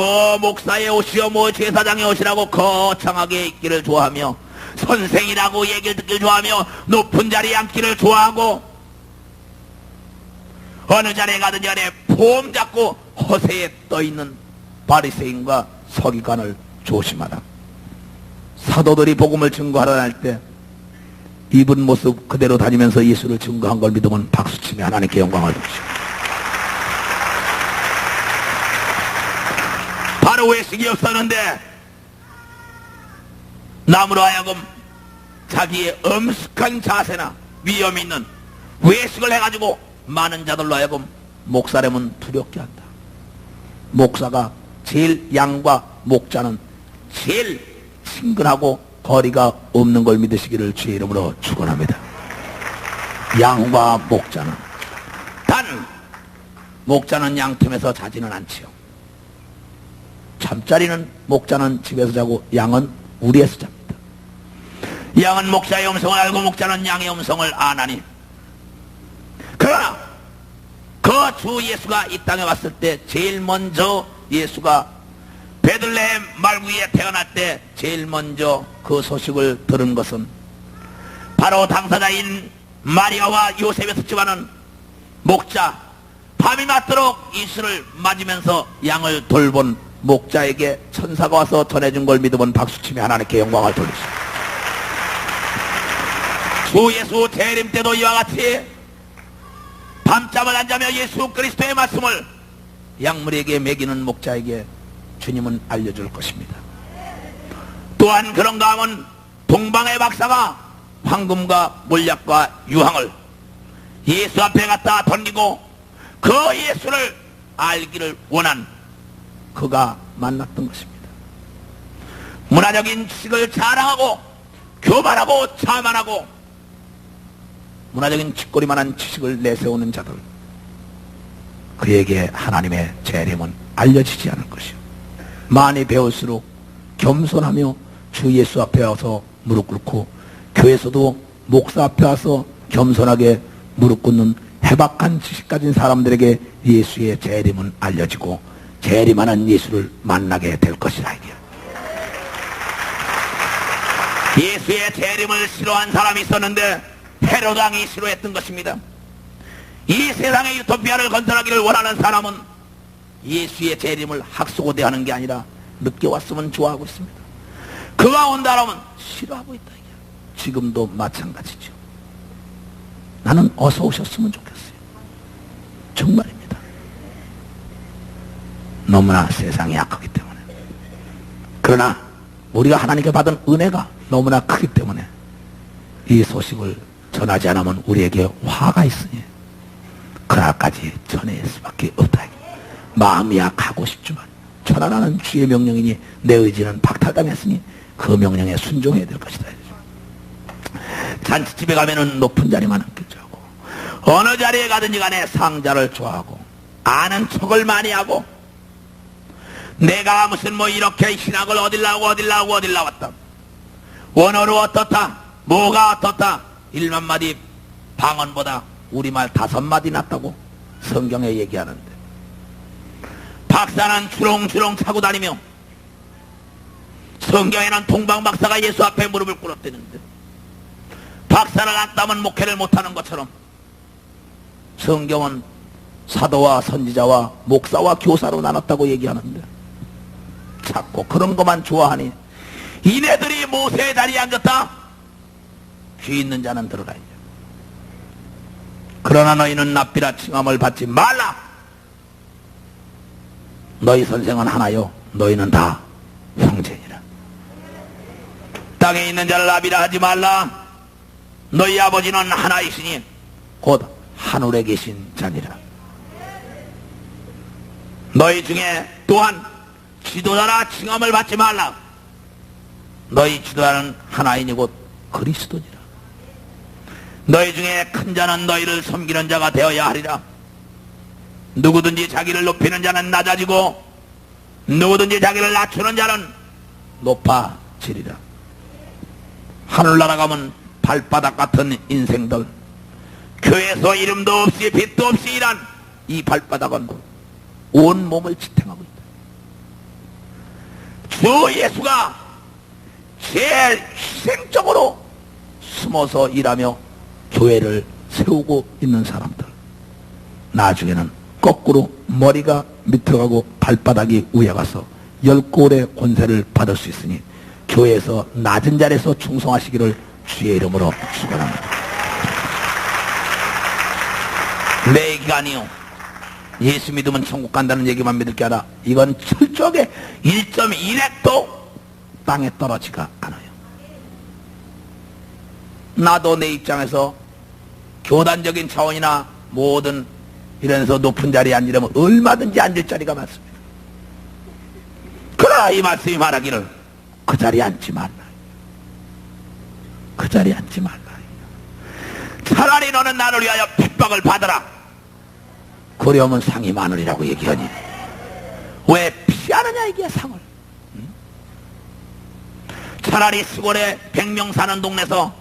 목사의 옷이요 제사장의 옷이라고 거창하게 입기를 좋아하며 선생이라고 얘기를 듣기를 좋아하며 높은 자리에 앉기를 좋아하고 어느 자리에 가든지 간에 폼 잡고 허세에 떠있는 바리새인과 서기관을 조심하라. 사도들이 복음을 증거하러 할 때 입은 모습 그대로 다니면서 예수를 증거한 걸 믿으면 박수치며 하나님께 영광을 돌리시오. 바로 외식이 없었는데 남으로 하여금 자기의 엄숙한 자세나 위험 있는 외식을 해가지고 많은 자들로 하여금 목사람은 두렵게 한다. 목사가 제일, 양과 목자는 제일 친근하고 거리가 없는 걸 믿으시기를 주의 이름으로 축원합니다. 양과 목자는 단 목자는 양 틈에서 자지는 않지요. 잠자리는 목자는 집에서 자고 양은 우리에서 잡니다. 양은 목자의 음성을 알고 목자는 양의 음성을 아나니, 그러나 그 주 예수가 이 땅에 왔을 때 제일 먼저 예수가 베들레헴 말구에 태어날 때 제일 먼저 그 소식을 들은 것은 바로 당사자인 마리아와 요셉의 집안은 목자, 밤이 맞도록 이슬을 맞으면서 양을 돌본 목자에게 천사가 와서 전해준 걸 믿으면 박수치며 하나님께 영광을 돌리시오. 주 예수 재림 때도 이와 같이 밤잠을 안 자며 예수 그리스도의 말씀을 양물에게 먹이는 목자에게 주님은 알려줄 것입니다. 또한 그런가 하면 동방의 박사가 황금과 몰약과 유황을 예수 앞에 갖다 던지고 그 예수를 알기를 원한 그가 만났던 것입니다. 문화적인 지식을 자랑하고 교만하고 자만하고 문화적인 짓거리만한 지식을 내세우는 자들, 그에게 하나님의 재림은 알려지지 않을 것이요. 많이 배울수록 겸손하며 주 예수 앞에 와서 무릎 꿇고, 교회에서도 목사 앞에 와서 겸손하게 무릎 꿇는 해박한 지식 가진 사람들에게 예수의 재림은 알려지고 재림하는 예수를 만나게 될 것이라. 이게 예수의 재림을 싫어한 사람이 있었는데 헤롯 왕이 싫어했던 것입니다. 이 세상의 유토피아를 건설하기를 원하는 사람은 예수의 재림을 학수고대하는 게 아니라 늦게 왔으면 좋아하고 있습니다. 그가 온다라면 싫어하고 있다. 이게 지금도 마찬가지죠. 나는 어서 오셨으면 좋겠어요. 정말입니다. 너무나 세상이 약하기 때문에. 그러나 우리가 하나님께 받은 은혜가 너무나 크기 때문에 이 소식을 전하지 않으면 우리에게 화가 있으니 그날까지 전할 수밖에 없다. 마음이야 가고 싶지만 전하라는 주의 명령이니 내 의지는 박탈당했으니 그 명령에 순종해야 될 것이다. 잔치집에 가면은 높은 자리만 앉겠자고, 어느 자리에 가든지 간에 상자를 좋아하고 아는 척을 많이 하고, 내가 무슨 뭐 이렇게 신학을 어딜라고 왔다, 원어로 어떻다, 뭐가 어떻다, 1만마디 방언보다 우리말 5마디 낫다고 성경에 얘기하는데, 박사는 주렁주렁 차고 다니며 성경에는 동방박사가 예수 앞에 무릎을 꿇었대는데, 박사를 안 따면 목회를 못하는 것처럼 성경은 사도와 선지자와 목사와 교사로 나눴다고 얘기하는데, 자꾸 그런 것만 좋아하니 이네들이 모세의 자리에 앉았다. 귀 있는 자는 들어가야죠. 그러나 너희는 납비라 칭함을 받지 말라. 너희 선생은 하나요, 너희는 다 형제니라. 땅에 있는 자를 납비라 하지 말라. 너희 아버지는 하나이시니 곧 하늘에 계신 자니라. 너희 중에 또한 지도자라 칭함을 받지 말라. 너희 지도자는 하나이니 곧 그리스도니라. 너희 중에 큰 자는 너희를 섬기는 자가 되어야 하리라. 누구든지 자기를 높이는 자는 낮아지고 누구든지 자기를 낮추는 자는 높아지리라. 하늘나라 가면 발바닥 같은 인생들, 교회에서 이름도 없이 빛도 없이 일한 이 발바닥은 온 몸을 지탱하고 있다. 주 예수가 제일 희생적으로 숨어서 일하며 교회를 세우고 있는 사람들, 나중에는 거꾸로 머리가 밑으로 가고 발바닥이 위에 가서 10골의 권세를 받을 수 있으니 교회에서 낮은 자리에서 충성하시기를 주의 이름으로 축원합니다. 내 얘기가 아니요, 예수 믿으면 천국 간다는 얘기만 믿을 게 아니라 이건 철저하게 1.1핵도 땅에 떨어지가 않아요. 나도 내 입장에서 교단적인 차원이나 모든 이래서 높은 자리에 앉으려면 얼마든지 앉을 자리가 많습니다. 그러나 이 말씀이 말하기를 그 자리에 앉지 말라. 그 자리에 앉지 말라. 차라리 너는 나를 위하여 핍박을 받아라. 그러면 상이 많으리라고 얘기하니 왜 피하느냐 이게 상을. 차라리 시골에 100명 사는 동네에서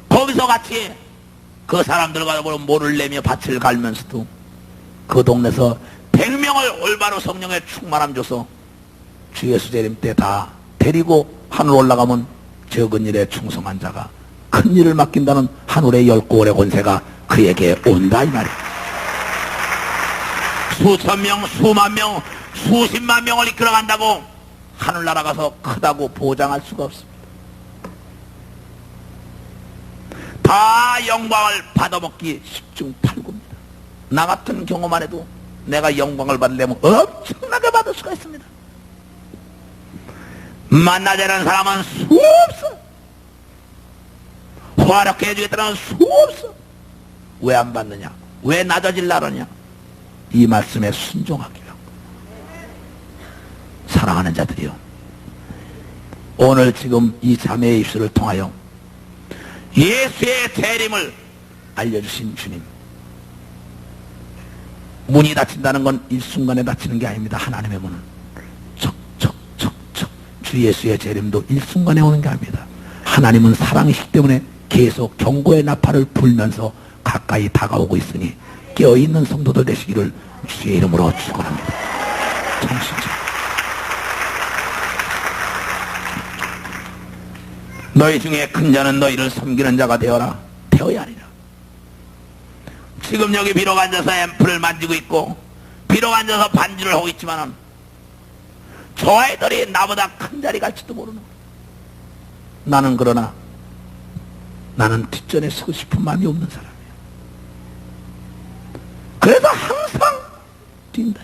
거기서 같이 그 사람들과 모를 내며 밭을 갈면서도 그 동네에서 100명을 올바로 성령의 충만함 줘서 주 예수 재림 때 다 데리고 하늘 올라가면 적은 일에 충성한 자가 큰 일을 맡긴다는 하늘의 10골의 권세가 그에게 온다 이 말이야. 수천 명, 수만 명, 수십만 명을 이끌어간다고 하늘나라 가서 크다고 보장할 수가 없습니다. 다 영광을 받아먹기 십중팔구입니다. 나 같은 경험만 해도 내가 영광을 받으려면 엄청나게 받을 수가 있습니다. 만나자는 사람은 수 없어. 화렵게 해주겠다는 수 없어. 왜 안 받느냐? 왜 낮아질라 그러냐? 이 말씀에 순종하기로. 사랑하는 자들이요, 오늘 지금 이 자매의 입술을 통하여 예수의 재림을 알려주신 주님, 문이 닫힌다는 건 일순간에 닫히는 게 아닙니다. 하나님의 문은 척척척척 주 예수의 재림도 일순간에 오는 게 아닙니다. 하나님은 사랑이시기 때문에 계속 경고의 나팔을 불면서 가까이 다가오고 있으니 깨어있는 성도들 되시기를 주의 이름으로 축원합니다. 정신차. 너희 중에 큰 자는 너희를 섬기는 자가 되어라. 되어야 하리라. 지금 여기 비록 앉아서 앰프를 만지고 있고 비록 앉아서 반주를 하고 있지만은 저 아이들이 나보다 큰 자리 갈지도 모르는 거야. 나는 그러나 나는 뒷전에 서고 싶은 마음이 없는 사람이야. 그래서 항상 뛴다.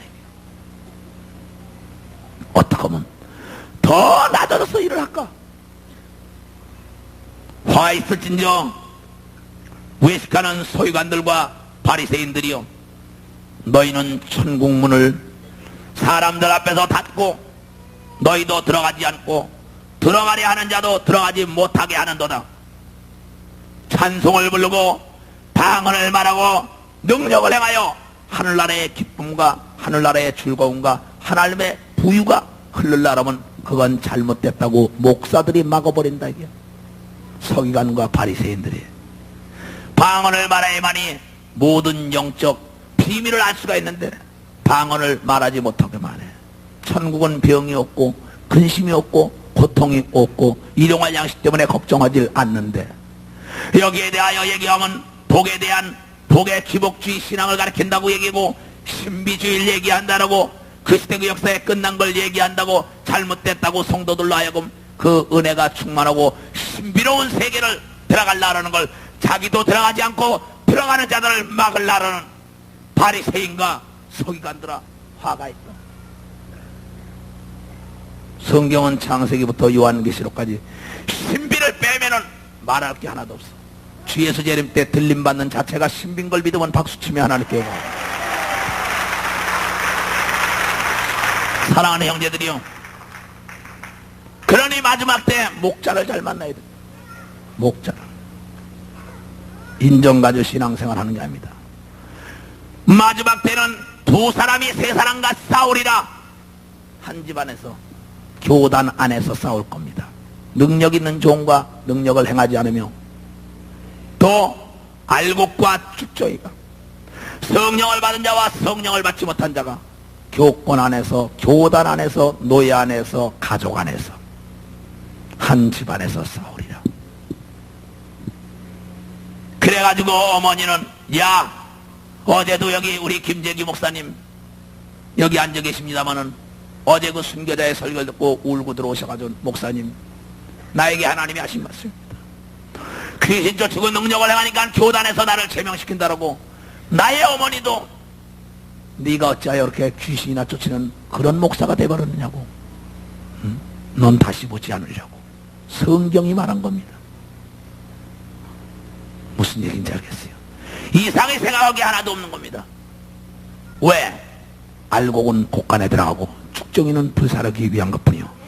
어떻게 하면 더 낮아져서 일을 할까? 화 있을진저 외식하는 소유관들과 바리새인들이여, 너희는 천국문을 사람들 앞에서 닫고 너희도 들어가지 않고 들어가려 하는 자도 들어가지 못하게 하는도다. 찬송을 부르고 방언을 말하고 능력을 행하여 하늘나라의 기쁨과 하늘나라의 즐거움과 하나님의 부유가 흘러나오면 그건 잘못됐다고 목사들이 막아버린다 이게. 서기관과 바리새인들이 방언을 말해야만이 모든 영적 비밀을 알 수가 있는데 방언을 말하지 못하게 말해. 천국은 병이 없고 근심이 없고 고통이 없고 일용할 양식 때문에 걱정하지 않는데, 여기에 대하여 얘기하면 복에 대한 복의 기복주의 신앙을 가르친다고 얘기하고 신비주의를 얘기한다라고 그 시대 그 역사에 끝난 걸 얘기한다고 잘못됐다고 성도들로 하여금 그 은혜가 충만하고 신비로운 세계를 들어가려는 걸 자기도 들어가지 않고 들어가는 자들을 막으려는 바리새인과 서기관들아 화가 있다. 성경은 창세기부터 요한계시록까지 신비를 빼면은 말할 게 하나도 없어. 주 예수 재림 때 들림받는 자체가 신비인 걸 믿으면 박수치며 하나님께 영광. 사랑하는 형제들이요, 그러니 마지막 때 목자를 잘 만나야 돼. 목자를 인정가지고 신앙생활 하는 게 아닙니다. 마지막 때는 두 사람이 세 사람과 싸우리라. 한 집안에서 교단 안에서 싸울 겁니다. 능력 있는 종과 능력을 행하지 않으며 또 알곡과 축조이가, 성령을 받은 자와 성령을 받지 못한 자가 교권 안에서 교단 안에서 노예 안에서 가족 안에서 한 집안에서 싸우리라. 그래가지고 어머니는, 야, 어제도 여기 우리 김재기 목사님 여기 앉아 계십니다마는 어제 그 순교자의 설교를 듣고 울고 들어오셔가지고, 목사님 나에게 하나님이 하신 말씀입니다. 귀신 쫓고 능력을 행하니까 교단에서 나를 제명시킨다라고. 나의 어머니도 네가 어찌하여 이렇게 귀신이나 쫓는 그런 목사가 돼버렸느냐고. 응? 넌 다시 보지 않으려고. 성경이 말한 겁니다. 무슨 얘기인지 알겠어요? 이상하게 생각하기 하나도 없는 겁니다. 왜? 알곡은 곡간에 들어가고 축정이는 불사르기 위한 것뿐이요.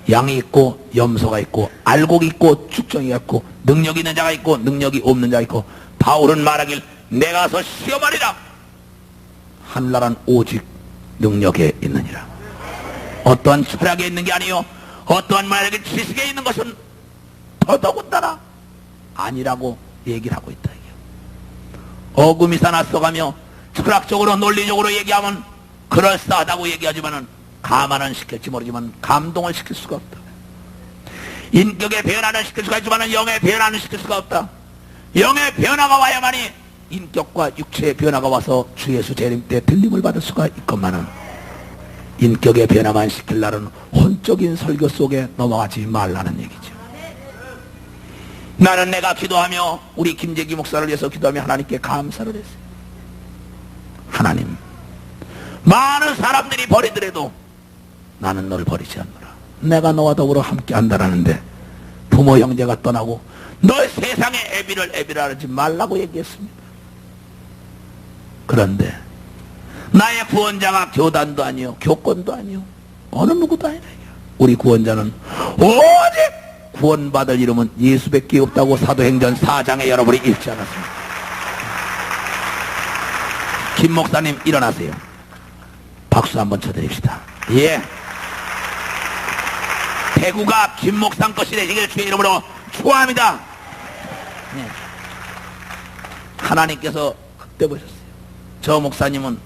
양이 있고 염소가 있고 알곡이 있고 축정이가 있고 능력 있는 자가 있고 능력이 없는 자가 있고, 바울은 말하길 내가서 시험하리라. 하늘나라는 오직 능력에 있느니라. 어떠한 철학에 있는 게 아니요 어떠한 말에게 지식에 있는 것은 더더군다나 아니라고 얘기를 하고 있다. 어금이 사나 써가며 철학적으로 논리적으로 얘기하면 그럴싸하다고 얘기하지만은 감안은 시킬지 모르지만 감동을 시킬 수가 없다. 인격의 변화는 시킬 수가 있지만은 영의 변화는 시킬 수가 없다. 영의 변화가 와야만이 인격과 육체의 변화가 와서 주 예수 재림 때 들림을 받을 수가 있건만은 인격의 변화만 시킬라는 혼적인 설교 속에 넘어가지 말라는 얘기죠. 나는 내가 기도하며 우리 김재기 목사를 위해서 기도하며 하나님께 감사를 했어요. 하나님, 많은 사람들이 버리더라도 나는 너를 버리지 않노라. 내가 너와 더불어 함께 한다라는데 부모 형제가 떠나고 너의 세상에 애비를 하지 말라고 얘기했습니다. 그런데 나의 구원자가 교단도 아니요 교권도 아니요 어느 누구도 아니라, 우리 구원자는 오직 구원받을 이름은 예수밖에 없다고 사도행전 4장에 여러분이 읽지 않았습니까? 김 목사님 일어나세요. 박수 한번 쳐드립시다. 예. 대구가 김목상 것이 되시길 주의 이름으로 축원합니다. 네. 하나님께서 그때 보셨어요. 저 목사님은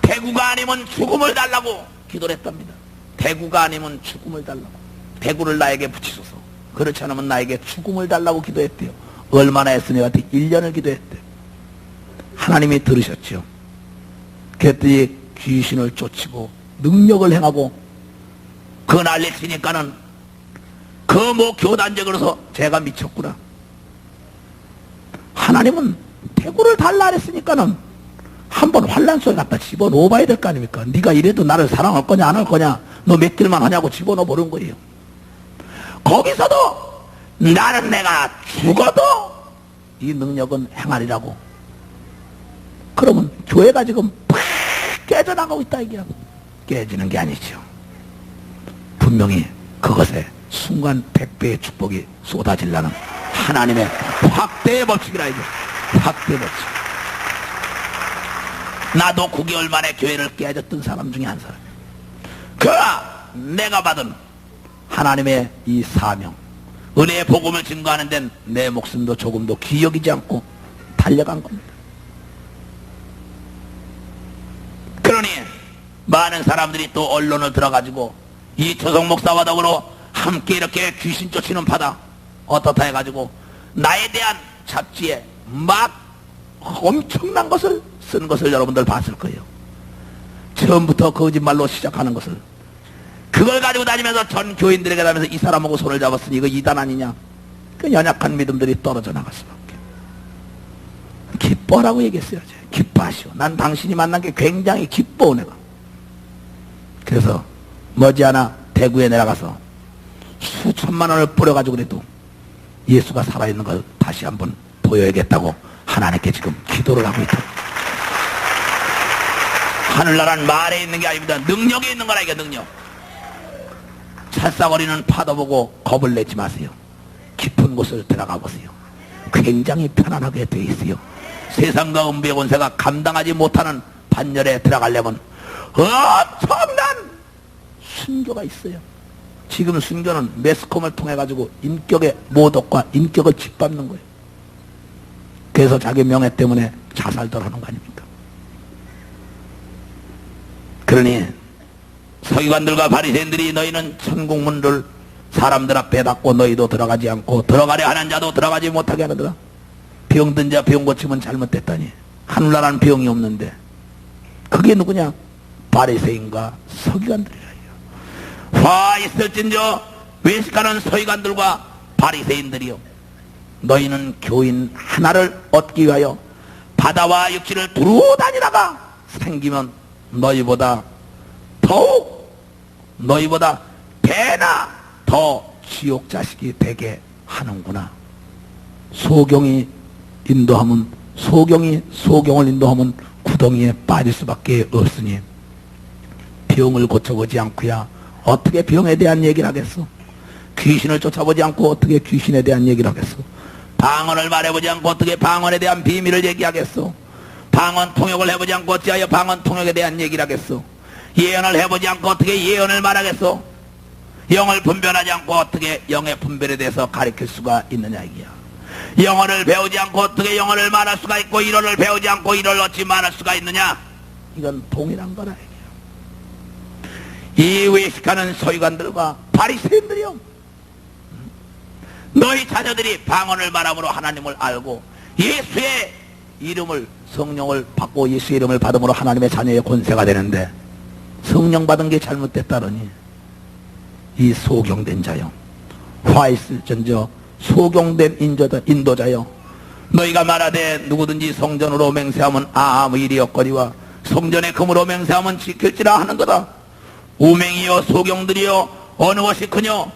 대구가 아니면 죽음을 달라고 기도를 했답니다. 대구가 아니면 죽음을 달라고. 대구를 나에게 붙이소서. 그렇지 않으면 나에게 죽음을 달라고 기도했대요. 얼마나 했으니 같은 1년을 기도했대요. 하나님이 들으셨죠. 그랬더니 귀신을 쫓고 능력을 행하고 그 난리 치니까는 그 뭐 교단적으로서 제가 미쳤구나. 하나님은 대구를 달라 그랬으니까는 한번 환란소에 갖다 집어넣어 봐야 될 거 아닙니까? 네가 이래도 나를 사랑할 거냐 안 할 거냐, 너 몇 길만 하냐고 집어넣어 보는 거예요. 거기서도 나는 내가 죽어도 이 능력은 행하리라고. 그러면 교회가 지금 팍 깨져나가고 있다 이게요. 깨지는 게 아니죠. 분명히 그것에 순간 100배의 축복이 쏟아질라는 하나님의 확대의 법칙이라 이게. 확대의 법칙. 나도 9개월 만에 교회를 깨졌던 사람 중에 한 사람. 그러나 내가 받은 하나님의 이 사명, 은혜의 복음을 증거하는 데는 내 목숨도 조금도 기여기지 않고 달려간 겁니다. 그러니 많은 사람들이 또 언론을 들어가지고 이 조성 목사와 더불어 함께 이렇게 귀신 쫓이는 바다 어떻다 해가지고 나에 대한 잡지에 막 엄청난 것을 쓴 것을 여러분들 봤을 거예요. 처음부터 거짓말로 시작하는 것을, 그걸 가지고 다니면서 전 교인들에게 다니면서 이 사람하고 손을 잡았으니 이거 이단 아니냐. 그 연약한 믿음들이 떨어져 나갈 수밖에. 기뻐라고 얘기했어야지. 기뻐하시오. 난 당신이 만난 게 굉장히 기뻐 내가. 그래서 머지않아 대구에 내려가서 수천만 원을 뿌려가지고 그래도 예수가 살아있는 걸 다시 한번 보여야겠다고 하나님께 지금 기도를 하고 있다. 하늘나라는 말에 있는 게 아닙니다. 능력에 있는 거라 이게. 능력. 찰싹거리는 파도 보고 겁을 내지 마세요. 깊은 곳을 들어가 보세요. 굉장히 편안하게 돼 있어요. 세상과 음부의 권세가 감당하지 못하는 반열에 들어가려면 엄청난 순교가 있어요. 지금 순교는 매스컴을 통해 가지고 인격의 모독과 인격을 짓밟는 거예요. 그래서 자기 명예 때문에 자살들 하는 거 아닙니까? 그러니 서기관들과 바리새인들이 너희는 천국문을 사람들 앞에 닫고 너희도 들어가지 않고 들어가려 하는 자도 들어가지 못하게 하느더라. 병든 자 병 고치면 잘못됐다니. 하늘나라는 병이 없는데 그게 누구냐? 바리새인과 서기관들이라. 화 있을진저 외식하는 서기관들과 바리새인들이요, 너희는 교인 하나를 얻기 위하여 바다와 육지를 두루 다니다가 생기면 너희보다 배나 더 지옥 자식이 되게 하는구나. 소경이 소경을 인도하면 구덩이에 빠질 수밖에 없으니 병을 고쳐보지 않고야 어떻게 병에 대한 얘기를 하겠어? 귀신을 쫓아보지 않고 어떻게 귀신에 대한 얘기를 하겠어? 방언을 말해보지 않고 어떻게 방언에 대한 비밀을 얘기하겠어? 방언 통역을 해보지 않고 어찌하여 방언 통역에 대한 얘기를 하겠어? 예언을 해보지 않고 어떻게 예언을 말하겠어? 영을 분별하지 않고 어떻게 영의 분별에 대해서 가르칠 수가 있느냐 이게야. 영어를 배우지 않고 어떻게 영어를 말할 수가 있고, 일어를 배우지 않고 일어를 어찌 말할 수가 있느냐. 이건 동일한 거라 이게야. 이 외식하는 서기관들과 바리새인들이요, 너희 자녀들이 방언을 말함으로 하나님을 알고 예수의 이름을, 성령을 받고 예수의 이름을 받음으로 하나님의 자녀의 권세가 되는데 성령 받은 게 잘못됐다더니 이 소경된 자요, 화 있을전저 소경된 인도자요, 너희가 말하되 누구든지 성전으로 맹세하면 아무 일이 없거니와 성전의 금으로 맹세하면 지킬지라 하는 거다. 우맹이여 소경들이여, 어느 것이 크뇨?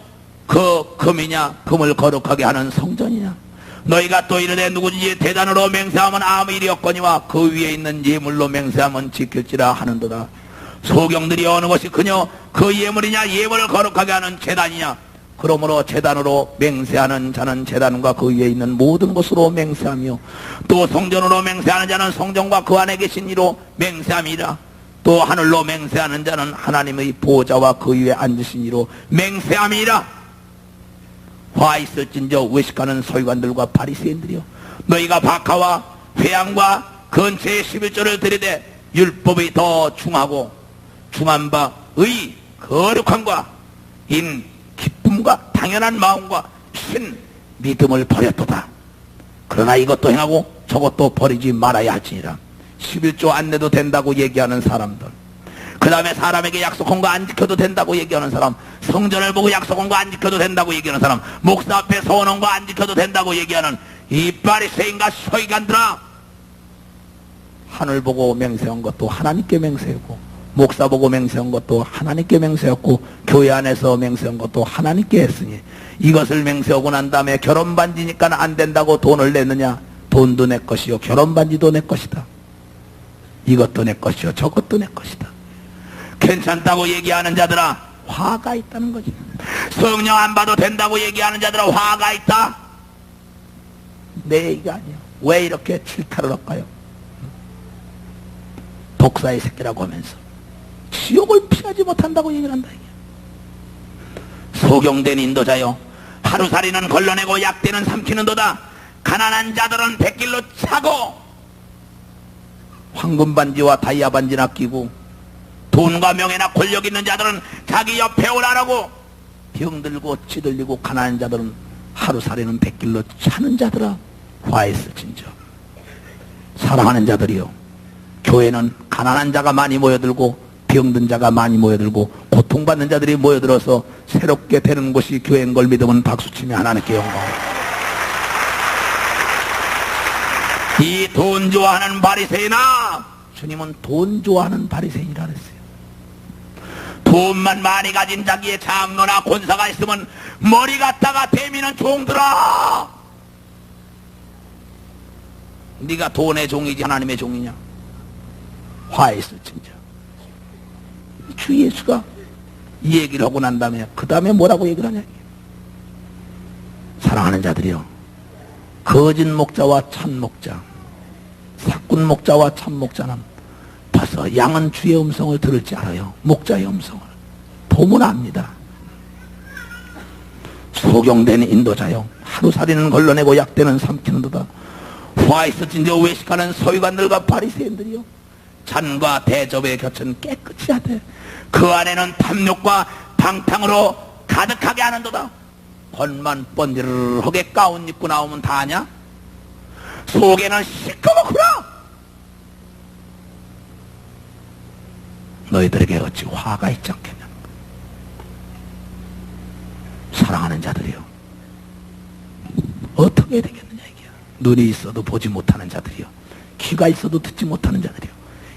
그 금이냐? 금을 거룩하게 하는 성전이냐? 너희가 또 이르되 누구든지 대단으로 맹세하면 아무 일이 없거니와 그 위에 있는 예물로 맹세하면 지킬지라 하는도다. 소경들이 어느 것이 크뇨? 그 예물이냐? 예물을 거룩하게 하는 제단이냐? 그러므로 제단으로 맹세하는 자는 제단과 그 위에 있는 모든 것으로 맹세하며 또 성전으로 맹세하는 자는 성전과 그 안에 계신 이로 맹세함이라. 또 하늘로 맹세하는 자는 하나님의 보좌와 그 위에 앉으신 이로 맹세함이니라. 화 있을진저 외식하는 서기관들과 바리새인들이여, 너희가 박하와 회양과 건체의 11조를 들이되 율법이 더 중하고 중한 바의 거룩함과 인 기쁨과 당연한 마음과 신 믿음을 버렸도다. 그러나 이것도 행하고 저것도 버리지 말아야 할지니라. 11조 안 내도 된다고 얘기하는 사람들, 그 다음에 사람에게 약속한 거 안 지켜도 된다고 얘기하는 사람, 성전을 보고 약속한 거 안 지켜도 된다고 얘기하는 사람, 목사 앞에 서원한 거 안 지켜도 된다고 얘기하는 이 바리새인과 서기관들아, 하늘 보고 맹세한 것도 하나님께 맹세하고, 목사 보고 맹세한 것도 하나님께 맹세했고, 교회 안에서 맹세한 것도 하나님께 했으니 이것을 맹세하고 난 다음에 결혼 반지니까 안 된다고 돈을 내느냐? 돈도 내 것이요 결혼 반지도 내 것이다. 이것도 내 것이요 저것도 내 것이다. 괜찮다고 얘기하는 자들아, 화가 있다는 거지. 성령 안 봐도 된다고 얘기하는 자들아, 화가 있다. 내 얘기가 아니야. 왜 이렇게 질타를 할까요? 독사의 새끼라고 하면서 지옥을 피하지 못한다고 얘기를 한다. 소경된 인도자여, 하루살이는 걸러내고 약대는 삼키는도다. 가난한 자들은 백길로 차고 황금 반지와 다이아 반지나 끼고, 돈과 명예나 권력 있는 자들은 자기 옆에 오라라고, 병들고 찌들리고 가난한 자들은 하루살이는 백길로 차는 자들아, 화했을진저. 사랑하는 자들이요, 교회는 가난한 자가 많이 모여들고 병든 자가 많이 모여들고 고통받는 자들이 모여들어서 새롭게 되는 곳이 교회인 걸 믿으면 박수치며 하나님께 영광. 이 돈 좋아하는 바리새인아, 주님은 돈 좋아하는 바리새인이라 그랬어요. 돈만 많이 가진 자기의 장로나 권사가 있으면 머리 갖다가 대미는 종들아. 네가 돈의 종이지 하나님의 종이냐? 화했을진저. 주 예수가 이 얘기를 하고 난 다음에 그 다음에 뭐라고 얘기를 하냐? 사랑하는 자들이요, 거짓 목자와 참 목자, 사꾼 목자와 참 목자는 벌써 양은 주의 음성을 들을지 알아요. 목자의 음성을 보면 압니다. 소경된 인도자요, 하루살이는 걸러내고 약대는 삼키는도다. 화있을진저 외식하는 서기관들과 바리새인들이요, 잔과 대접의 곁은 깨끗이 하되 그 안에는 탐욕과 방탕으로 가득하게 하는도다. 겉만 번지르르하게 가운 입고 나오면 다 아냐? 속에는 시커멓구나. 너희들에게 어찌 화가 있지 않겠냐? 사랑하는 자들이요, 어떻게 해야 되겠느냐 이게. 눈이 있어도 보지 못하는 자들이요, 귀가 있어도 듣지 못하는 자들이요,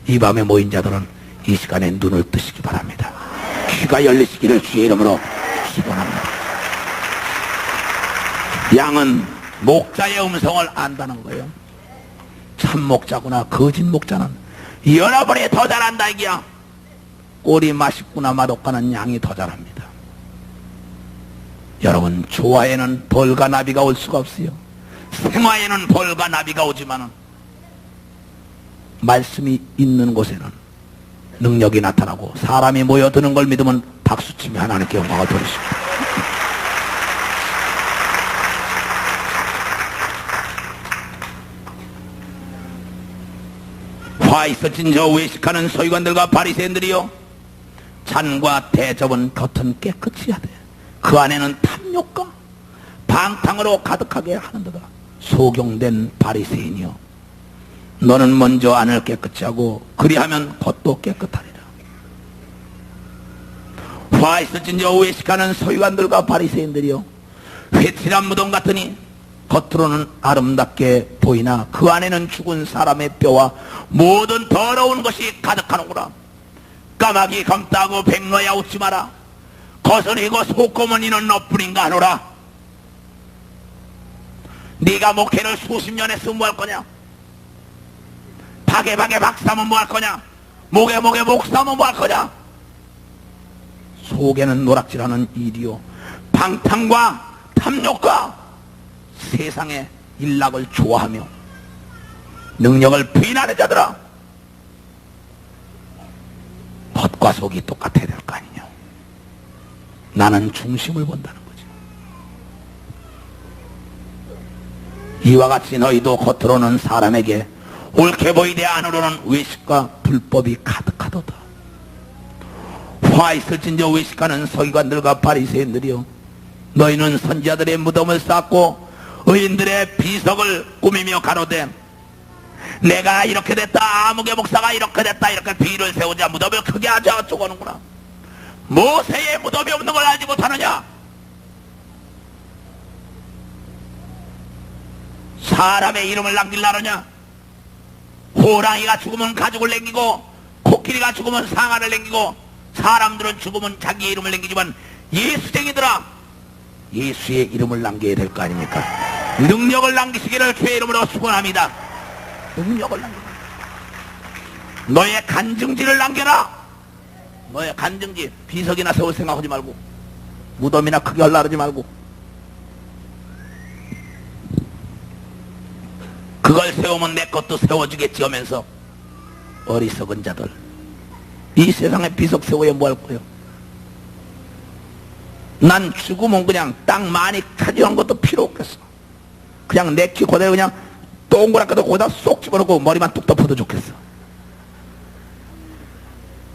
이 밤에 모인 자들은 이 시간에 눈을 뜨시기 바랍니다. 귀가 열리시기를 주의 이름으로 기도합니다. 양은 목자의 음성을 안다는 거예요. 참 목자구나 거짓 목자는 여러분이 더 잘한다 이기야. 꼴이 맛있구나 맛없구나는 양이 더 잘합니다. 여러분, 조화에는 벌과 나비가 올 수가 없어요. 생화에는 벌과 나비가 오지만은 말씀이 있는 곳에는 능력이 나타나고 사람이 모여드는 걸 믿으면 박수치며 하나님께 영광을 돌리십니다. 화 있어진저 외식하는 서기관들과 바리새인들이요, 잔과 대접은 겉은 깨끗이 하되 그 안에는 탐욕과 방탕으로 가득하게 하는도다. 소경된 바리새인이요, 너는 먼저 안을 깨끗이 하고 그리하면 겉도 깨끗하리라. 화 있을진저 외식하는 서기관들과 바리새인들이요, 회칠한 무덤 같으니 겉으로는 아름답게 보이나 그 안에는 죽은 사람의 뼈와 모든 더러운 것이 가득하는구나. 까마귀 검다고 백로야 웃지 마라. 거스리고 속고문 이는 너뿐인가 하노라. 네가 목회를 수십 년 했으면 뭐 할 거냐? 박에 박사면 뭐 할 거냐? 목에 목사면 뭐 할 거냐? 속에는 노락질하는 일이요, 방탕과 탐욕과 세상의 일락을 좋아하며 능력을 부인하는 자들아, 겉과 속이 똑같아야 될 거 아니냐. 나는 중심을 본다는 거죠. 이와 같이 너희도 겉으로는 사람에게 옳게 보이되 안으로는 외식과 불법이 가득하도다. 화 있을진저 외식하는 서기관들과 바리새인들이여, 너희는 선지자들의 무덤을 쌓고 의인들의 비석을 꾸미며 가로되 내가 이렇게 됐다, 아무개 목사가 이렇게 됐다, 이렇게 비를 세우자 무덤을 크게 하자 어쩌고 하는구나. 모세의 무덤이 없는 걸 알지 못하느냐. 사람의 이름을 남기려느냐. 호랑이가 죽으면 가죽을 남기고 코끼리가 죽으면 상아를 남기고 사람들은 죽으면 자기 이름을 남기지만 예수쟁이들아, 예수의 이름을 남겨야 될 거 아닙니까? 능력을 남기시기를 주의 이름으로 축원합니다. 능력을 남겨라. 너의 간증지를 남겨라. 너의 간증지. 비석이나 세울 생각하지 말고 무덤이나 크게 하려고 하지 말고 그걸 세우면 내 것도 세워주겠지 하면서 어리석은 자들, 이 세상에 비석 세워야 뭐 할 거예요? 난 죽으면 그냥 땅 많이 가져간 것도 필요 없겠어. 그냥 내 키 그대로 그냥 동그랗게도 거기다 쏙 집어넣고 머리만 뚝 덮어도 좋겠어.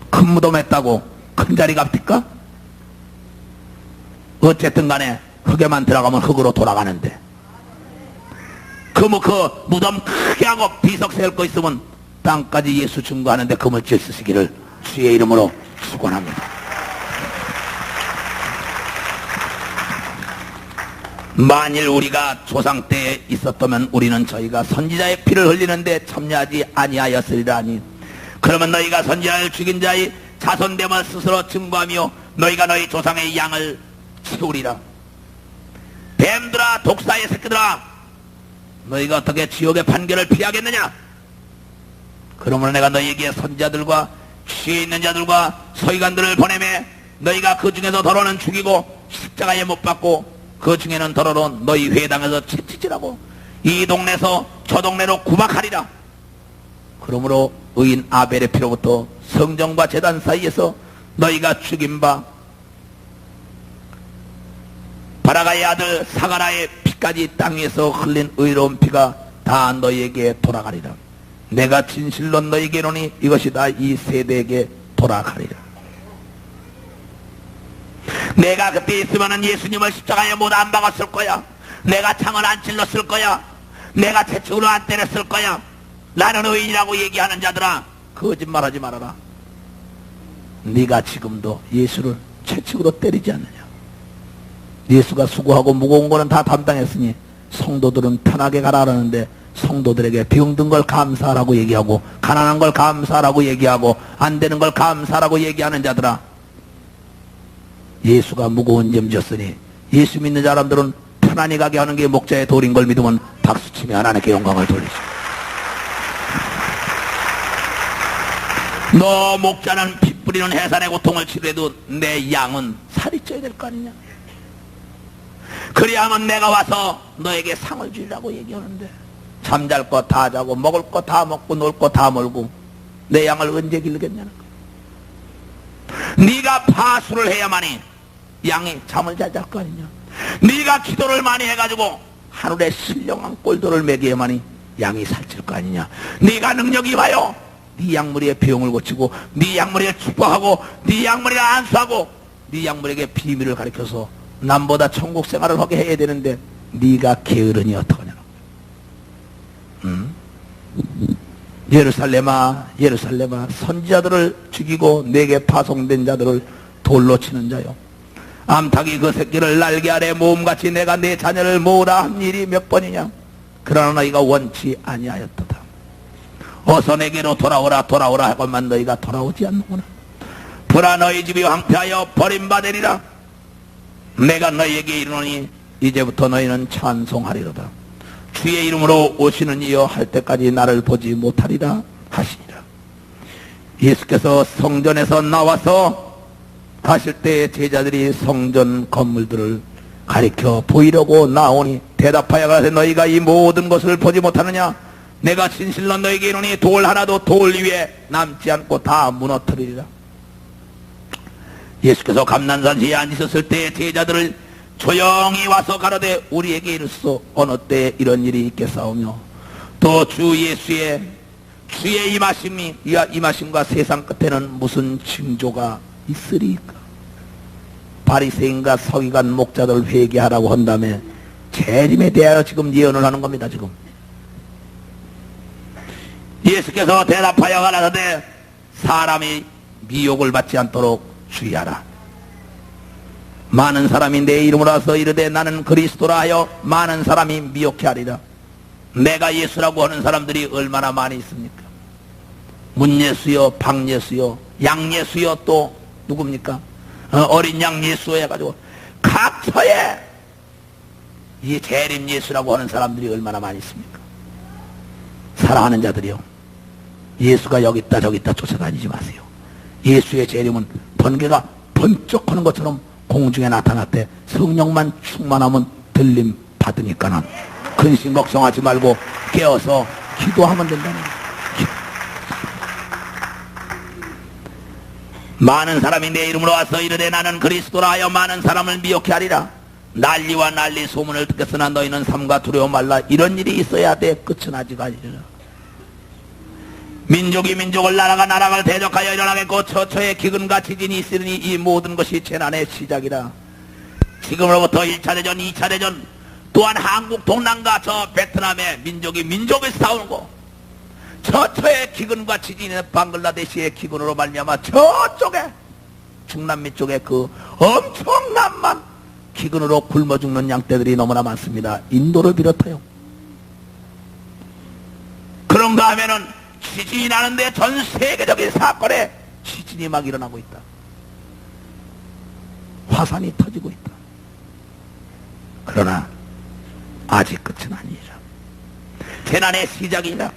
큰 무덤 했다고 큰 자리 값일까? 어쨌든 간에 흙에만 들어가면 흙으로 돌아가는데 그 무덤 크게 하고 비석 세울 거 있으면 땅까지 예수 증거하는데 금을 질 쓰시기를 주의 이름으로 축원합니다. 만일 우리가 조상 때에 있었다면 우리는 저희가 선지자의 피를 흘리는데 참여하지 아니하였으리라 하니, 그러면 너희가 선지자를 죽인 자의 자손됨을 스스로 증거하며 너희가 너희 조상의 양을 치우리라. 뱀들아, 독사의 새끼들아, 너희가 어떻게 지옥의 판결을 피하겠느냐? 그러므로 내가 너희에게 선지자들과 취해 있는 자들과 서기관들을 보내매 너희가 그 중에서 더러는 죽이고 십자가에 못 박고 그 중에는 더러로 너희 회당에서 채찍질하고 이 동네에서 저 동네로 구박하리라. 그러므로 의인 아벨의 피로부터 성전과 제단 사이에서 너희가 죽인 바 바라가의 아들 사가라의 피까지 땅 위에서 흘린 의로운 피가 다 너희에게 돌아가리라. 내가 진실로 너희에게 이르노니 이것이 다 이 세대에게 돌아가리라. 내가 그때 있으면 예수님을 십자가에 못 안 박았을 거야. 내가 창을 안 찔렀을 거야. 내가 채찍으로 안 때렸을 거야. 나는 의인이라고 얘기하는 자들아, 거짓말하지 말아라. 네가 지금도 예수를 채찍으로 때리지 않느냐. 예수가 수고하고 무거운 거는 다 담당했으니 성도들은 편하게 가라라는데 성도들에게 병든 걸 감사하라고 얘기하고 가난한 걸 감사하라고 얘기하고 안 되는 걸 감사하라고 얘기하는 자들아, 예수가 무거운 짐 졌으니 예수 믿는 사람들은 편안히 가게 하는 게 목자의 도리인 걸 믿으면 박수치며 하나님께 영광을 돌리죠. 너 목자는 피 뿌리는 해산의 고통을 치료해도 내 양은 살이 쪄야 될 거 아니냐. 그래야만 내가 와서 너에게 상을 주리라고 얘기하는데 잠잘 거 다 자고 먹을 거 다 먹고 놀 거 다 놀고 내 양을 언제 기르겠냐는 거야. 네가 파수를 해야만이 양이 잠을 잘 잘 거 아니냐. 네가 기도를 많이 해가지고 하루에 신령한 꼴도를 먹여야만이 양이 살찔 거 아니냐. 네가 능력이 와요. 네 양머리에 병을 고치고 네 양머리에 축복하고 네 양머리에 안수하고 네 양머리에게 비밀을 가르쳐서 남보다 천국 생활을 하게 해야 되는데 네가 게으르니 어떡하냐. 예루살렘아 예루살렘아, 선지자들을 죽이고 내게 파송된 자들을 돌로 치는 자요, 암탉이 그 새끼를 날개 아래 모음같이 내가 내 자녀를 모으라 한 일이 몇 번이냐. 그러나 너희가 원치 아니하였도다. 어서 내게로 돌아오라 돌아오라 하고만 너희가 돌아오지 않는구나. 보라, 너희 집이 황폐하여 버림받으리라. 내가 너희에게 이르노니 이제부터 너희는 찬송하리로다. 주의 이름으로 오시는 이여 할 때까지 나를 보지 못하리라 하시니라. 예수께서 성전에서 나와서 가실 때 제자들이 성전 건물들을 가리켜 보이려고 나오니 대답하여 가라사대 너희가 이 모든 것을 보지 못하느냐. 내가 진실로 너희에게 이르노니 돌 하나도 돌 위에 남지 않고 다 무너뜨리리라. 예수께서 감난산시에 앉으셨을 때 제자들을 조용히 와서 가로되 우리에게 이르소 어느 때에 이런 일이 있겠사오며 또 주 예수의 주의 임하심과 세상 끝에는 무슨 징조가 있으리까. 바리새인과 서기관 목자들 회개하라고 한 다음에 재림에 대하여 지금 예언을 하는 겁니다. 지금 예수께서 대답하여 가라사대 사람이 미혹을 받지 않도록 주의하라. 많은 사람이 내 이름으로 와서 이르되 나는 그리스도라 하여 많은 사람이 미혹해 하리라. 내가 예수라고 하는 사람들이 얼마나 많이 있습니까? 문예수여 박예수여 양예수여 또 누굽니까? 어린 양 예수 해가지고 각 처에 이 재림 예수라고 하는 사람들이 얼마나 많이 있습니까? 사랑하는 자들이요, 예수가 여기 있다 저기 있다 쫓아다니지 마세요. 예수의 재림은 번개가 번쩍하는 것처럼 공중에 나타났대. 성령만 충만하면 들림 받으니까는 근심 걱정하지 말고 깨어서 기도하면 된다는 거예요. 많은 사람이 내 이름으로 와서 이르되 나는 그리스도라 하여 많은 사람을 미혹해 하리라. 난리와 난리 소문을 듣겠으나 너희는 삼가 두려워 말라. 이런 일이 있어야 돼. 끝은 아직 아니라. 민족이 민족을 나라가 나라를 대적하여 일어나겠고 처처에 기근과 지진이 있으니 이 모든 것이 재난의 시작이라. 지금으로부터 1차 대전 2차 대전 또한 한국 동남과 저 베트남의 민족이 민족을 싸우고 처처의 기근과 지진이 방글라데시의 기근으로 말미암아 저쪽에 중남미 쪽에 그 엄청난만 기근으로 굶어 죽는 양떼들이 너무나 많습니다. 인도를 비롯하여. 그런가 하면은 지진이 나는데 전 세계적인 사건에 지진이 막 일어나고 있다. 화산이 터지고 있다. 그러나 아직 끝은 아니라 재난의 시작이라.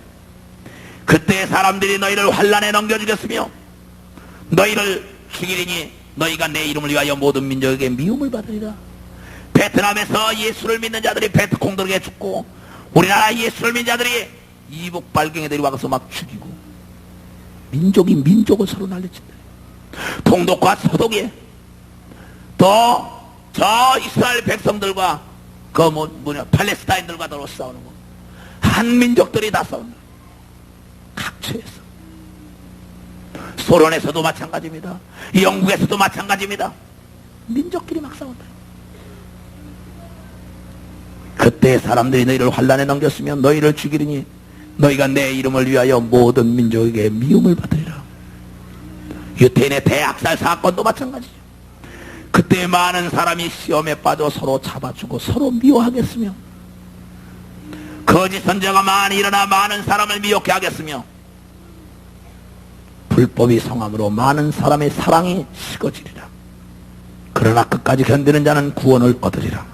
그때 사람들이 너희를 환난에 넘겨주겠으며 너희를 죽이리니 너희가 내 이름을 위하여 모든 민족에게 미움을 받으리라. 베트남에서 예수를 믿는 자들이 베트콩들에게 죽고 우리나라 예수를 믿는 자들이 이북 발갱이들이 와서 막 죽이고 민족이 민족을 서로 날려친다. 동독과 서독에 또 저 이스라엘 백성들과 그 팔레스타인들과도 싸우는 거. 한민족들이 다 싸운다. 각처에서. 소련에서도 마찬가지입니다. 영국에서도 마찬가지입니다. 민족끼리 막 싸운다. 그때 사람들이 너희를 환난에 넘겼으면 너희를 죽이리니 너희가 내 이름을 위하여 모든 민족에게 미움을 받으리라. 유태인의 대학살 사건도 마찬가지죠. 그때 많은 사람이 시험에 빠져 서로 잡아주고 서로 미워하겠으며 거짓 선자가 많이 일어나 많은 사람을 미혹해 하겠으며 불법이 성함으로 많은 사람의 사랑이 식어지리라. 그러나 끝까지 견디는 자는 구원을 얻으리라.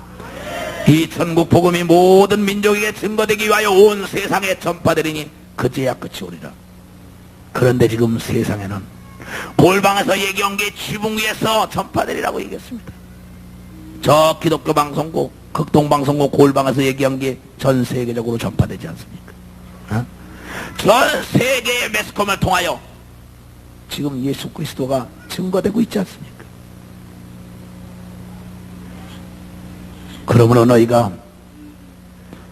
이 천국 복음이 모든 민족에게 증거되기 위하여 온 세상에 전파되리니 그제야 끝이 오리라. 그런데 지금 세상에는 골방에서 얘기한 게 지붕 위에서 전파되리라고 얘기했습니다. 저 기독교 방송국, 극동방송국 골방에서 얘기한 게 전 세계적으로 전파되지 않습니까? 전 세계의 매스컴을 통하여 지금 예수 그리스도가 증거되고 있지 않습니까? 그러므로 너희가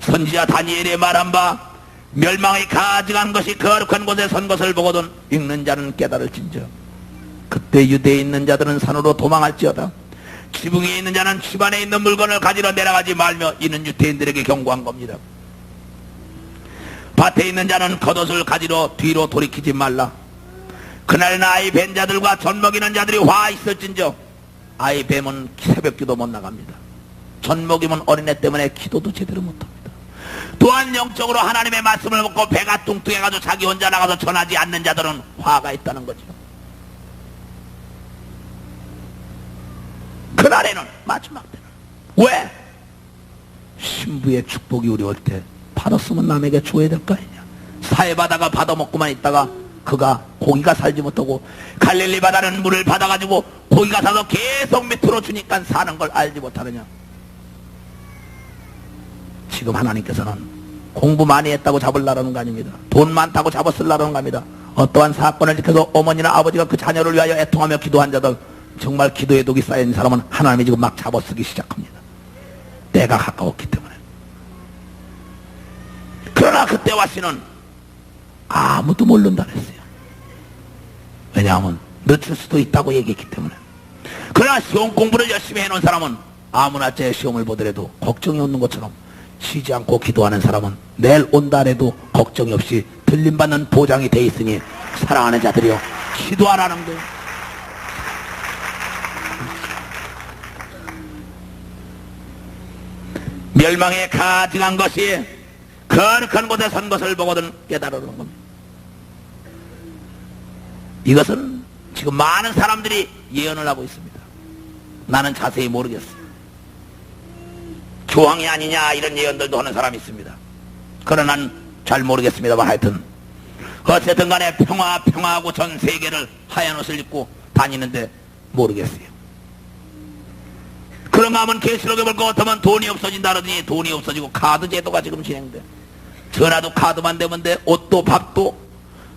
선지자 다니엘의 말한 바 멸망이 가증한 것이 거룩한 곳에 선 것을 보거든 읽는 자는 깨달을진저. 그때 유대에 있는 자들은 산으로 도망할지어다. 지붕 위에 있는 자는 집안에 있는 물건을 가지러 내려가지 말며. 이는 유대인들에게 경고한 겁니다. 밭에 있는 자는 겉옷을 가지러 뒤로 돌이키지 말라. 그날은 아이 벤 자들과 젖 먹이는 자들이 화 있을진저. 아이 뱀은 새벽기도 못 나갑니다. 젖 먹이면 어린애 때문에 기도도 제대로 못합니다. 또한 영적으로 하나님의 말씀을 먹고 배가 뚱뚱해가지고 자기 혼자 나가서 전하지 않는 자들은 화가 있다는 거죠. 그날에는 마지막 때는 왜? 신부의 축복이 우려올 때 받았으면 남에게 줘야 될 거 아니냐. 사해바다가 받아먹고만 있다가 그가 고기가 살지 못하고 갈릴리 바다는 물을 받아가지고 고기가 사서 계속 밑으로 주니까 사는 걸 알지 못하느냐. 지금 하나님께서는 공부 많이 했다고 잡으려는 거 아닙니다. 돈 많다고 잡았으려는 겁니다. 어떠한 사건을 지켜서 어머니나 아버지가 그 자녀를 위하여 애통하며 기도한 자들 정말 기도의 독이 쌓인 사람은 하나님이 지금 막 잡아쓰기 시작합니다. 때가 가까웠기 때문에. 그러나 그때와 씨는 아무도 모른다 그랬어요. 왜냐하면 늦출 수도 있다고 얘기했기 때문에. 그러나 시험 공부를 열심히 해놓은 사람은 아무나 제 시험을 보더라도 걱정이 없는 것처럼 쉬지 않고 기도하는 사람은 내일 온다 해도 걱정이 없이 들림받는 보장이 돼 있으니 사랑하는 자들이여 기도하라는 거예요. 멸망에 가증한 것이 거룩한 곳에 선 것을 보거든 깨달으는 겁니다. 이것은 지금 많은 사람들이 예언을 하고 있습니다. 나는 자세히 모르겠어요. 조항이 아니냐 이런 예언들도 하는 사람이 있습니다. 그러나 난 잘 모르겠습니다만 하여튼 어쨌든 간에 평화하고 전 세계를 하얀 옷을 입고 다니는데 모르겠어요. 그런가 하면 계시록에 볼 것 같으면 돈이 없어진다 그러더니 돈이 없어지고 카드 제도가 지금 진행돼. 전화도 카드만 되면 돼. 옷도 밥도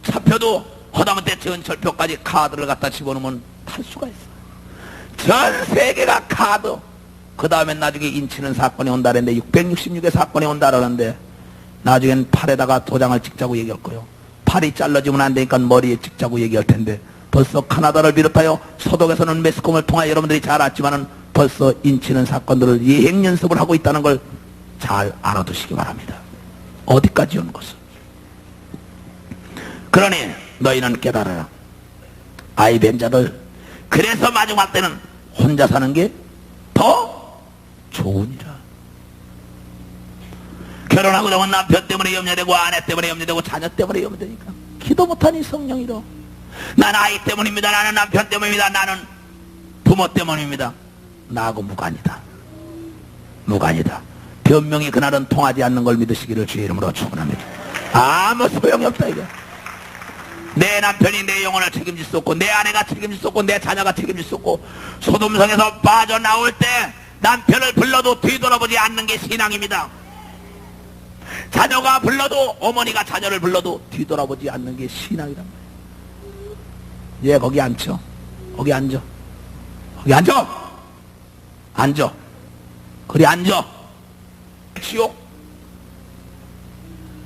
사표도 허다못해 전철표까지 카드를 갖다 집어넣으면 탈 수가 있어. 전 세계가 카드. 그 다음엔 나중에 인치는 사건이 온다 그랬는데 666의 사건이 온다 그러는데 나중엔 팔에다가 도장을 찍자고 얘기할 거예요. 팔이 잘라지면 안 되니까 머리에 찍자고 얘기할 텐데 벌써 카나다를 비롯하여 서독에서는 매스컴을 통하여 여러분들이 잘 알지만은 벌써 인치는 사건들을 예행 연습을 하고 있다는 걸 잘 알아두시기 바랍니다. 어디까지 온 것은. 그러니 너희는 깨달아라. 아이 뵌 자들. 그래서 마지막 때는 혼자 사는 게 더 좋으니라. 결혼하고 나면 남편 때문에 염려되고 아내 때문에 염려되고 자녀 때문에 염려되니까 기도 못하니 성령이로. 난 아이 때문입니다. 나는 남편 때문입니다. 나는 부모 때문입니다. 나하고 무관이다. 무관이다. 변명이 그날은 통하지 않는 걸 믿으시기를 주의 이름으로 축원합니다. 아무 소용이 없다 이거. 내 남편이 내 영혼을 책임질 수 없고 내 아내가 책임질 수 없고 내 자녀가 책임질 수 없고 소돔성에서 빠져나올 때 남편을 불러도 뒤돌아보지 않는 게 신앙입니다. 자녀가 불러도 어머니가 자녀를 불러도 뒤돌아보지 않는 게 신앙이란 말이에요. 얘 거기 앉혀. 거기 앉아. 거기 앉아. 앉아. 그리 앉아. 지옥.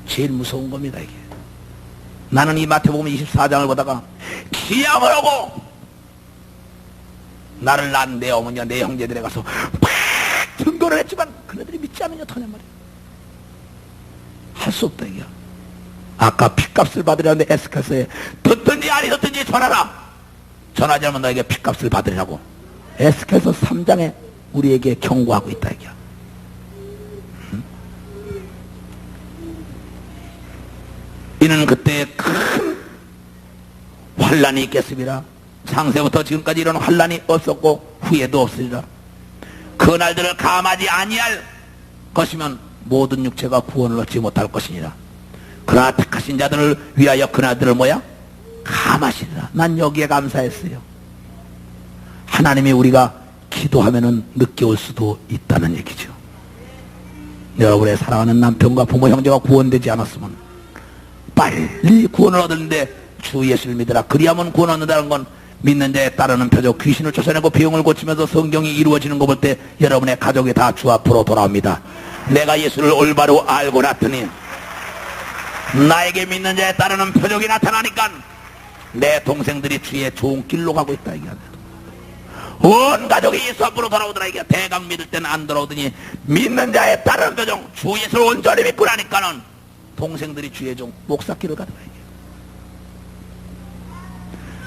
제일 무서운 겁니다 이게. 나는 이 마태복음 24장을 보다가 기양을 하고 나를 낳은 내 어머니와 내 형제들에 가서 막 증거를 했지만 그네들이 믿지 않느냐 터냐 말이야. 할 수 없다 이게. 아까 핏값을 받으려는데 에스겔서에 듣든지 아니 듣든지 전하라. 전하지 않으면 너에게 핏값을 받으려고 에스겔서 3장에 우리에게 경고하고 있다 이게. 이는 그때 큰 환란이 있겠습니다. 창세부터 지금까지 이런 환란이 없었고 후에도 없으리라. 그 날들을 감하지 아니할 것이면 모든 육체가 구원을 얻지 못할 것이니라. 그러나 택하신 자들을 위하여 그 날들을 뭐야? 감하시리라. 난 여기에 감사했어요. 하나님이 우리가 기도하면은 늦게 올 수도 있다는 얘기죠. 여러분의 사랑하는 남편과 부모 형제가 구원되지 않았으면 빨리 구원을 얻는데 주 예수를 믿으라. 그리하면 구원 얻는다는 건 믿는 자에 따르는 표적, 귀신을 쫓아내고 병을 고치면서 성경이 이루어지는 거 볼 때 여러분의 가족이 다 주 앞으로 돌아옵니다. 내가 예수를 올바로 알고 났더니 나에게 믿는 자에 따르는 표적이 나타나니까 내 동생들이 주의 좋은 길로 가고 있다 이게. 온 가족이 예수 앞으로 돌아오더라 이게. 대강 믿을 때는 안 돌아오더니 믿는 자에 따르는 표적, 주 예수를 온전히 믿고 나니까는 동생들이 주의 종 목사길을 가더라 이게.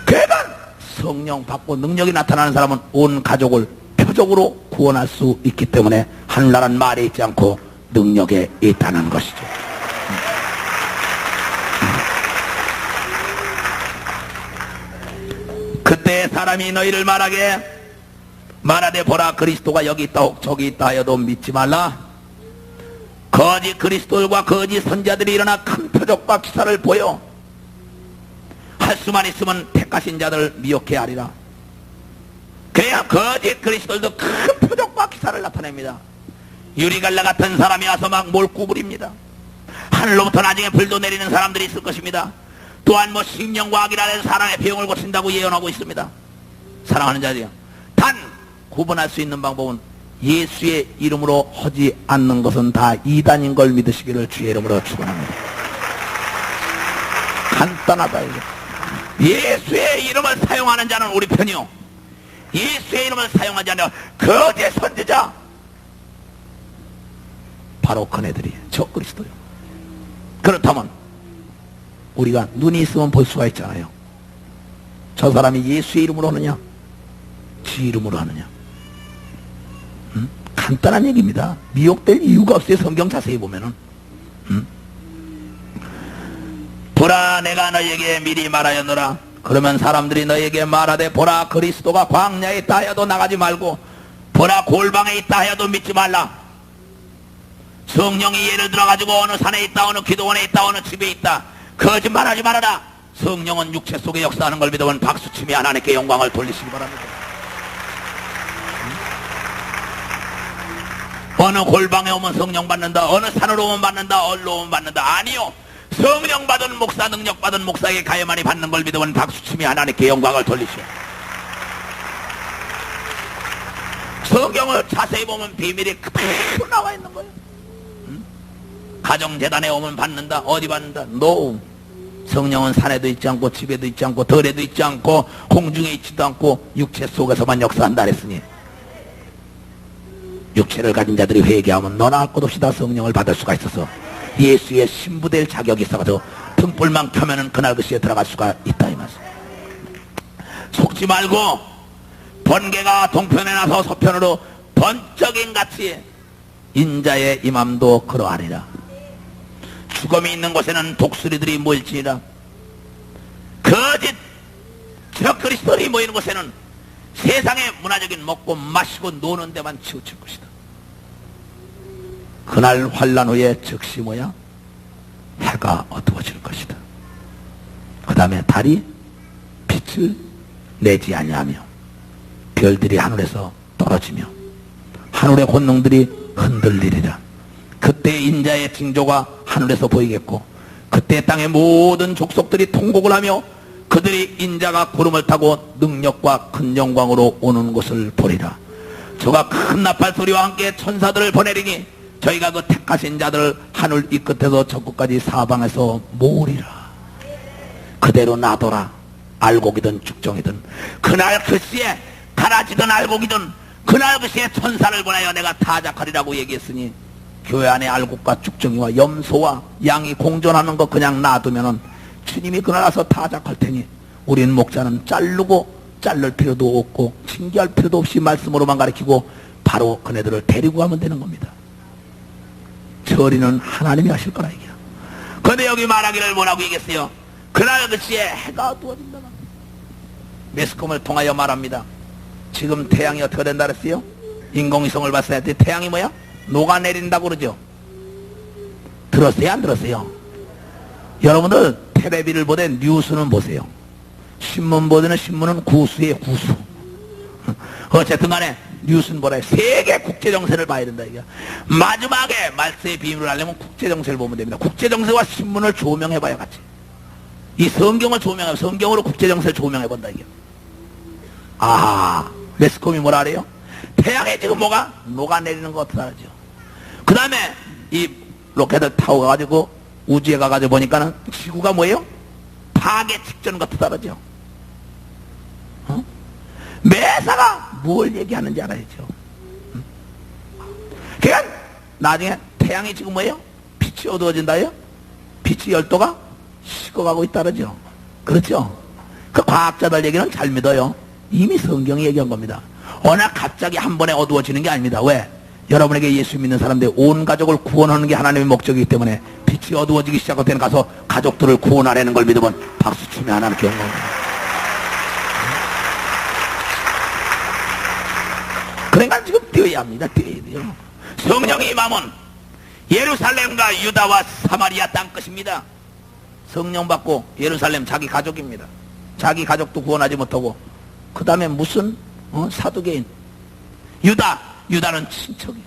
그러니까 성령 받고 능력이 나타나는 사람은 온 가족을 표적으로 구원할 수 있기 때문에 하늘나라는 말에 있지 않고 능력에 있다는 것이죠. 그때 사람이 너희를 말하되 보라 그리스도가 여기 있다 혹 저기 있다 하여도 믿지 말라. 거짓 그리스도들과 거짓 선자들이 일어나 큰 표적과 기사를 보여 할 수만 있으면 택하신 자들을 미혹해 하리라. 그래야 거짓 그리스도들도 큰 표적과 기사를 나타냅니다. 유리갈라 같은 사람이 와서 막 몰고 부립니다. 하늘로부터 나중에 불도 내리는 사람들이 있을 것입니다. 또한 뭐 식령과학이라 해서 사람의 병을 고친다고 예언하고 있습니다. 사랑하는 자들이여, 단 구분할 수 있는 방법은 예수의 이름으로 하지 않는 것은 다 이단인 걸 믿으시기를 주의 이름으로 축원합니다. 간단하다 이게. 예수의 이름을 사용하는 자는 우리 편이요, 예수의 이름을 사용하지 않는 거짓 선지자, 바로 그네들이 적그리스도요. 그렇다면 우리가 눈이 있으면 볼 수가 있잖아요. 저 사람이 예수의 이름으로 하느냐, 지 이름으로 하느냐. 간단한 얘기입니다. 미혹될 이유가 없어요. 성경 자세히 보면은. 보라, 내가 너에게 미리 말하였노라. 그러면 사람들이 너에게 말하되, 보라, 그리스도가 광야에 있다 하여도 나가지 말고, 보라, 골방에 있다 하여도 믿지 말라. 성령이 예를 들어가지고 어느 산에 있다, 어느 기도원에 있다, 어느 집에 있다, 거짓말하지 말아라. 성령은 육체 속에 역사하는 걸 믿으면 박수치며 하나님께 영광을 돌리시기 바랍니다. 어느 골방에 오면 성령 받는다, 어느 산으로 오면 받는다, 얼로 오면 받는다. 아니요, 성령 받은 목사, 능력 받은 목사에게 가야만이 받는 걸 믿으면 박수치며 하나님께 영광을 돌리시오. 성경을 자세히 보면 비밀이 그대로 나와 있는 거예요. 가정재단에 오면 받는다. 어디 받는다? 노. 성령은 산에도 있지 않고 집에도 있지 않고 덜에도 있지 않고 공중에 있지도 않고 육체 속에서만 역사한다 그랬으니, 육체를 가진 자들이 회개하면 너나 할 것 없이 다 성령을 받을 수가 있어서 예수의 신부될 자격이 있어가지고 등불만 켜면은 그날 그 시에 들어갈 수가 있다 이 말씀. 속지 말고 번개가 동편에 나서 서편으로 번쩍인 같이 인자의 임함도 그러하리라. 죽음이 있는 곳에는 독수리들이 모일지니라. 거짓 적그리스도들이 모이는 곳에는 세상의 문화적인 먹고 마시고 노는 데만 치우칠 것이다. 그날 환란 후에 즉시 뭐야? 해가 어두워질 것이다. 그 다음에 달이 빛을 내지 아니하며 별들이 하늘에서 떨어지며 하늘의 권능들이 흔들리리라. 그때 인자의 징조가 하늘에서 보이겠고, 그때 땅의 모든 족속들이 통곡을 하며 그들이 인자가 구름을 타고 능력과 큰 영광으로 오는 것을 보리라. 저가 큰 나팔 소리와 함께 천사들을 보내리니 저희가 그 택하신 자들을 하늘 이 끝에서 저 끝까지 사방에서 모으리라. 그대로 놔둬라. 알곡이든 죽정이든 그날 그 시에 가라지든 알곡이든 그날 그 시에 천사를 보내어 내가 타작하리라고 얘기했으니, 교회 안에 알곡과 죽정이와 염소와 양이 공존하는 거 그냥 놔두면은 주님이 그날 와서 타작할 테니 우리는 목자는 자를 필요도 없고 징계할 필요도 없이 말씀으로만 가르치고 바로 그네들을 데리고 가면 되는 겁니다. 처리는 하나님이 하실 거라 얘기야. 근데 여기 말하기를 뭐라고 얘기했어요? 그날 그 시에 해가 어두워진다. 매스컴을 통하여 말합니다. 지금 태양이 어떻게 된다 그랬어요? 인공위성을 봤어야 돼. 태양이 뭐야? 녹아내린다고 그러죠. 들었어요? 안 들었어요? 여러분들 텔레비를 보되 뉴스는 보세요. 신문 보더니 신문은 구수예요. 구수. 어쨌든 간에 뉴스는 뭐라 해? 세계 국제정세를 봐야 된다 이게. 마지막에 말세의 비밀을 알려면 국제정세를 보면 됩니다. 국제정세와 신문을 조명해봐야 같이. 이 성경을 조명해, 성경으로 국제정세를 조명해본다 이게. 아하, 매스컴이 뭐라 그래요? 태양에 지금 뭐가 녹아내리는 거 어떻게 알죠? 그 다음에 이 로켓을 타고 가가지고 우주에 가가지고 보니까는 지구가 뭐예요? 파괴 직전 같은 다르죠. 매사가 뭘 얘기하는지 알아야죠. 그러니까 나중에 태양이 지금 뭐예요? 빛이 어두워진다요? 빛이 열도가 식어가고 있다르죠. 그렇죠? 그 과학자들 얘기는 잘 믿어요. 이미 성경이 얘기한 겁니다. 워낙 갑자기 한 번에 어두워지는 게 아닙니다. 왜? 여러분에게 예수 믿는 사람들 온 가족을 구원하는 게 하나님의 목적이기 때문에 빛이 어두워지기 시작할 때는 가서 가족들을 구원하려는 걸 믿으면 박수 치며 하나님께 영광입니다. 그러니까 지금 뛰어야 합니다. 뛰어야 돼요. 성령이 임하면 예루살렘과 유다와 사마리아 땅끝입니다. 성령 받고 예루살렘 자기 가족입니다. 자기 가족도 구원하지 못하고 그 다음에 무슨 사두개인 유다는 친척이요.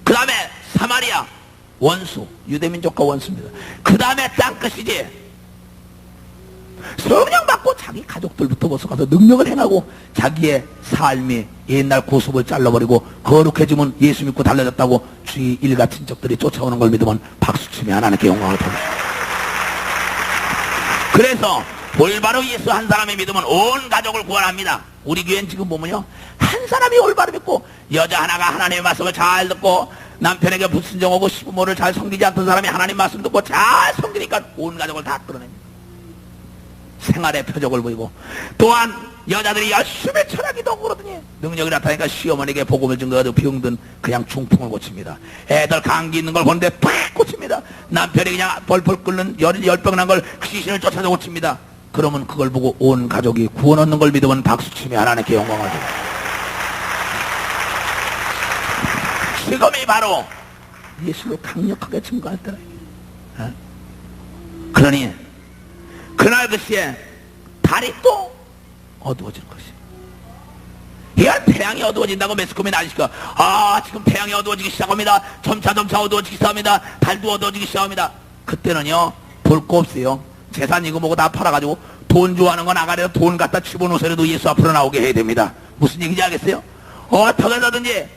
그 다음에 사마리아 원수, 유대민족과 원수입니다. 그 다음에 땅끝이지. 성령 받고 자기 가족들부터 벌써 가서 능력을 행하고 자기의 삶이 옛날 고습을 잘라버리고 거룩해지면 예수 믿고 달라졌다고 주위 일가 친척들이 쫓아오는 걸 믿으면 박수치며 하나님께 영광을 돌립니다. 그래서 올바로 예수 한 사람이 믿으면 온 가족을 구원합니다. 우리 교회는 지금 보면요, 한 사람이 올바로 믿고 여자 하나가 하나님의 말씀을 잘 듣고 남편에게 불순종하고 시부모를 잘 섬기지 않던 사람이 하나님 말씀 듣고 잘 섬기니까 온 가족을 다 끌어냅니다. 생활의 표적을 보이고, 또한 여자들이 열심히 철학기도 그러더니 능력이 나타나니까 시어머니에게 복음을 증거하고 병든 그냥 중풍을 고칩니다. 애들 감기 있는 걸 보는데 팍 고칩니다. 남편이 그냥 벌벌 끓는 열병 난 걸 귀신을 쫓아서 고칩니다. 그러면 그걸 보고 온 가족이 구원 얻는 걸 믿으면 박수치며 하나님께 영광을 드립니다. 지금이 바로 예수를 강력하게 증거할 때라. 그러니 그날 그 시에 달이 또 어두워질 것이야. 이건 태양이 어두워진다고 매스컴이 난리니까 지금 태양이 어두워지기 시작합니다. 점차 어두워지기 시작합니다. 달도 어두워지기 시작합니다. 그때는요 볼 거 없어요. 재산 이거 뭐고 다 팔아가지고 돈 좋아하는 건 아가리에서 돈 갖다 집어넣으서라도 예수 앞으로 나오게 해야 됩니다. 무슨 얘기인지 알겠어요? 어떻게 해서든지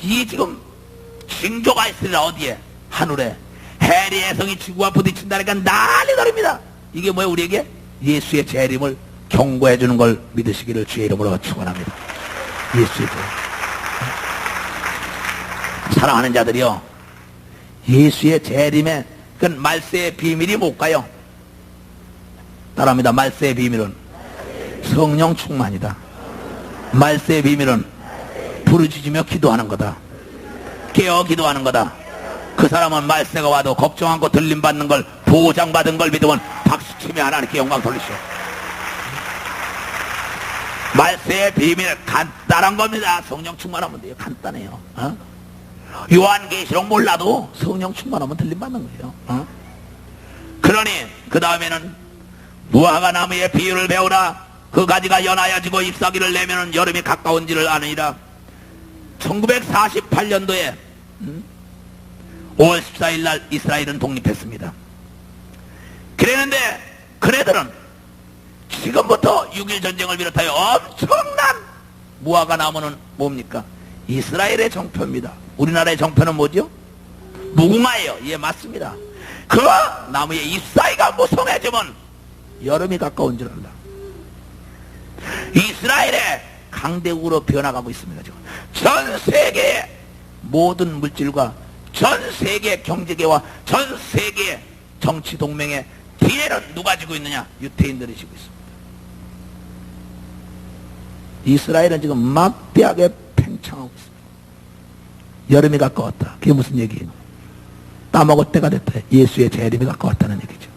이 지금 징조가 있으리라. 어디에? 하늘에 해리의 성이 지구와 부딪힌다니까 난리더랍니다. 이게 뭐예요? 우리에게 예수의 재림을 경고해 주는 걸 믿으시기를 주의 이름으로 축원합니다. 예수의 재림. 사랑하는 자들이요, 예수의 재림에 그 말세의 비밀이 뭘까요? 따라합니다. 말세의 비밀은 성령 충만이다. 말세의 비밀은 부르짖으며 기도하는 거다. 깨어 기도하는 거다. 그 사람은 말세가 와도 걱정 않고 들림 받는 걸, 보장받은 걸 믿으면 박수치며 하나님께 영광 돌리시오. 말세의 비밀 간단한 겁니다. 성령 충만하면 돼요. 간단해요. 요한계시록 몰라도 성령 충만하면 들림 받는 거예요. 그러니 그 다음에는 무화과 나무의 비유를 배우라. 그 가지가 연하여지고 잎사귀를 내면은 여름이 가까운지를 아느니라. 1948년도에 5월 14일 날 이스라엘은 독립했습니다. 그랬는데 그네들은 지금부터 6.1 전쟁을 비롯하여 엄청난 무화과 나무는 뭡니까? 이스라엘의 정표입니다. 우리나라의 정표는 뭐죠? 무궁화예요. 예, 맞습니다. 그 나무의 잎사귀가 무성해지면 여름이 가까운 줄 알라. 이스라엘의 강대국으로 변화가고 있습니다. 지금 전 세계의 모든 물질과 전 세계 경제계와 전 세계 정치 동맹의 뒤에는 누가 지고 있느냐? 유태인들이 지고 있습니다. 이스라엘은 지금 막대하게 팽창하고 있습니다. 여름이 가까웠다. 그게 무슨 얘기예요? 따먹을 때가 됐다. 예수의 재림이 가까웠다는 얘기죠.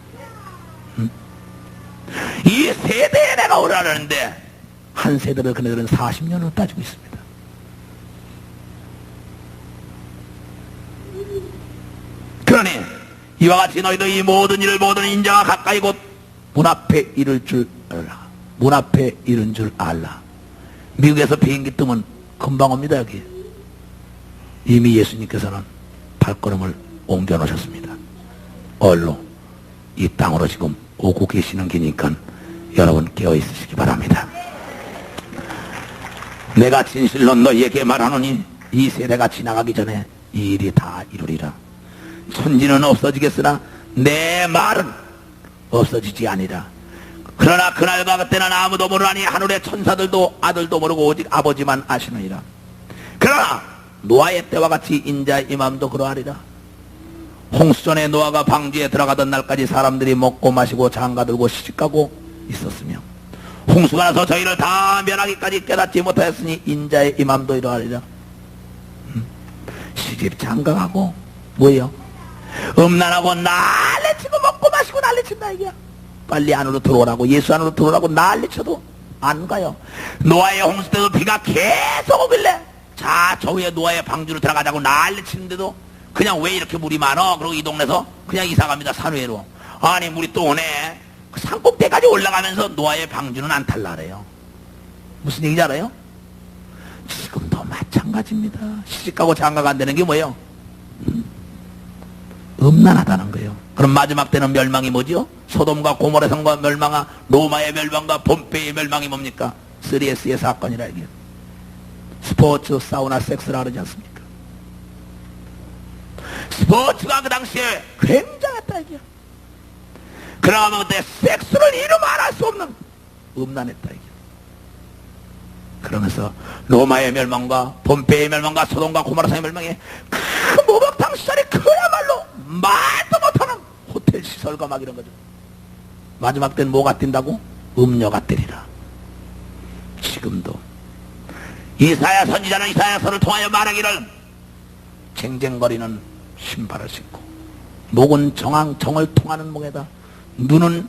이 세대에 내가 오라는데 한 세대를 그네들은 40년을 따지고 있습니다. 그러니 이와 같이 너희도 이 모든 일을 모든 인자가 가까이 곧 문 앞에 이를 줄 알라. 문 앞에 이른 줄 알라. 미국에서 비행기 뜨면 금방 옵니다. 여기 이미 예수님께서는 발걸음을 옮겨 놓으셨습니다. 얼로 이 땅으로 지금 오고 계시는 기니까 여러분 깨어 있으시기 바랍니다. 내가 진실로 너희에게 말하노니 이 세대가 지나가기 전에 이 일이 다 이루리라. 천지는 없어지겠으나 내 말은 없어지지 아니라. 그러나 그날과 그때는 아무도 모르나니 하늘의 천사들도 아들도 모르고 오직 아버지만 아시느니라. 그러나 노아의 때와 같이 인자의 임함도 그러하리라. 홍수전에 노아가 방주에 들어가던 날까지 사람들이 먹고 마시고 장가들고 시집가고 있었으며 홍수가 나서 저희를 다 멸하기까지 깨닫지 못하였으니 인자의 임함도 이러하리라. 시집 장가가고 뭐예요? 음란하고 난리치고 먹고 마시고 난리친다 이게야. 빨리 안으로 들어오라고, 예수 안으로 들어오라고 난리쳐도 안 가요. 노아의 홍수 때도 비가 계속 오길래 자 저 위에 노아의 방주로 들어가자고 난리치는데도 그냥 왜 이렇게 물이 많어? 그러고 이 동네에서 그냥 이사갑니다. 산위로. 아니 물이 또 오네. 그 산꼭대기까지 올라가면서 노아의 방주는 안 탈라래요. 무슨 얘기인지 알아요? 지금도 마찬가지입니다. 시집가고 장가가 안 되는 게 뭐예요? 음란하다는 거예요. 그럼 마지막 때는 멸망이 뭐죠? 소돔과 고모라 성과 멸망과 로마의 멸망과 폼페이의 멸망이 뭡니까? 3S의 사건이라 이게. 스포츠, 사우나, 섹스라 그러지 않습니까? 스포츠가 그 당시에 굉장했다 이게. 그러면 그때 섹스를 이루 말할 수 없는 음란했다 이게. 그러면서 로마의 멸망과 폼페이의 멸망과 소돔과 고모라 성의 멸망에 그 목욕탕 시절이 그야말로 말도 못하는 호텔 시설과 막 이런 거죠. 마지막 때는 뭐가 뛴다고? 음녀가 때리라. 지금도 이사야 선지자는 이사야서를 통하여 말하기를 쟁쟁거리는 신발을 신고 목은 정을 통하는 목에다 눈은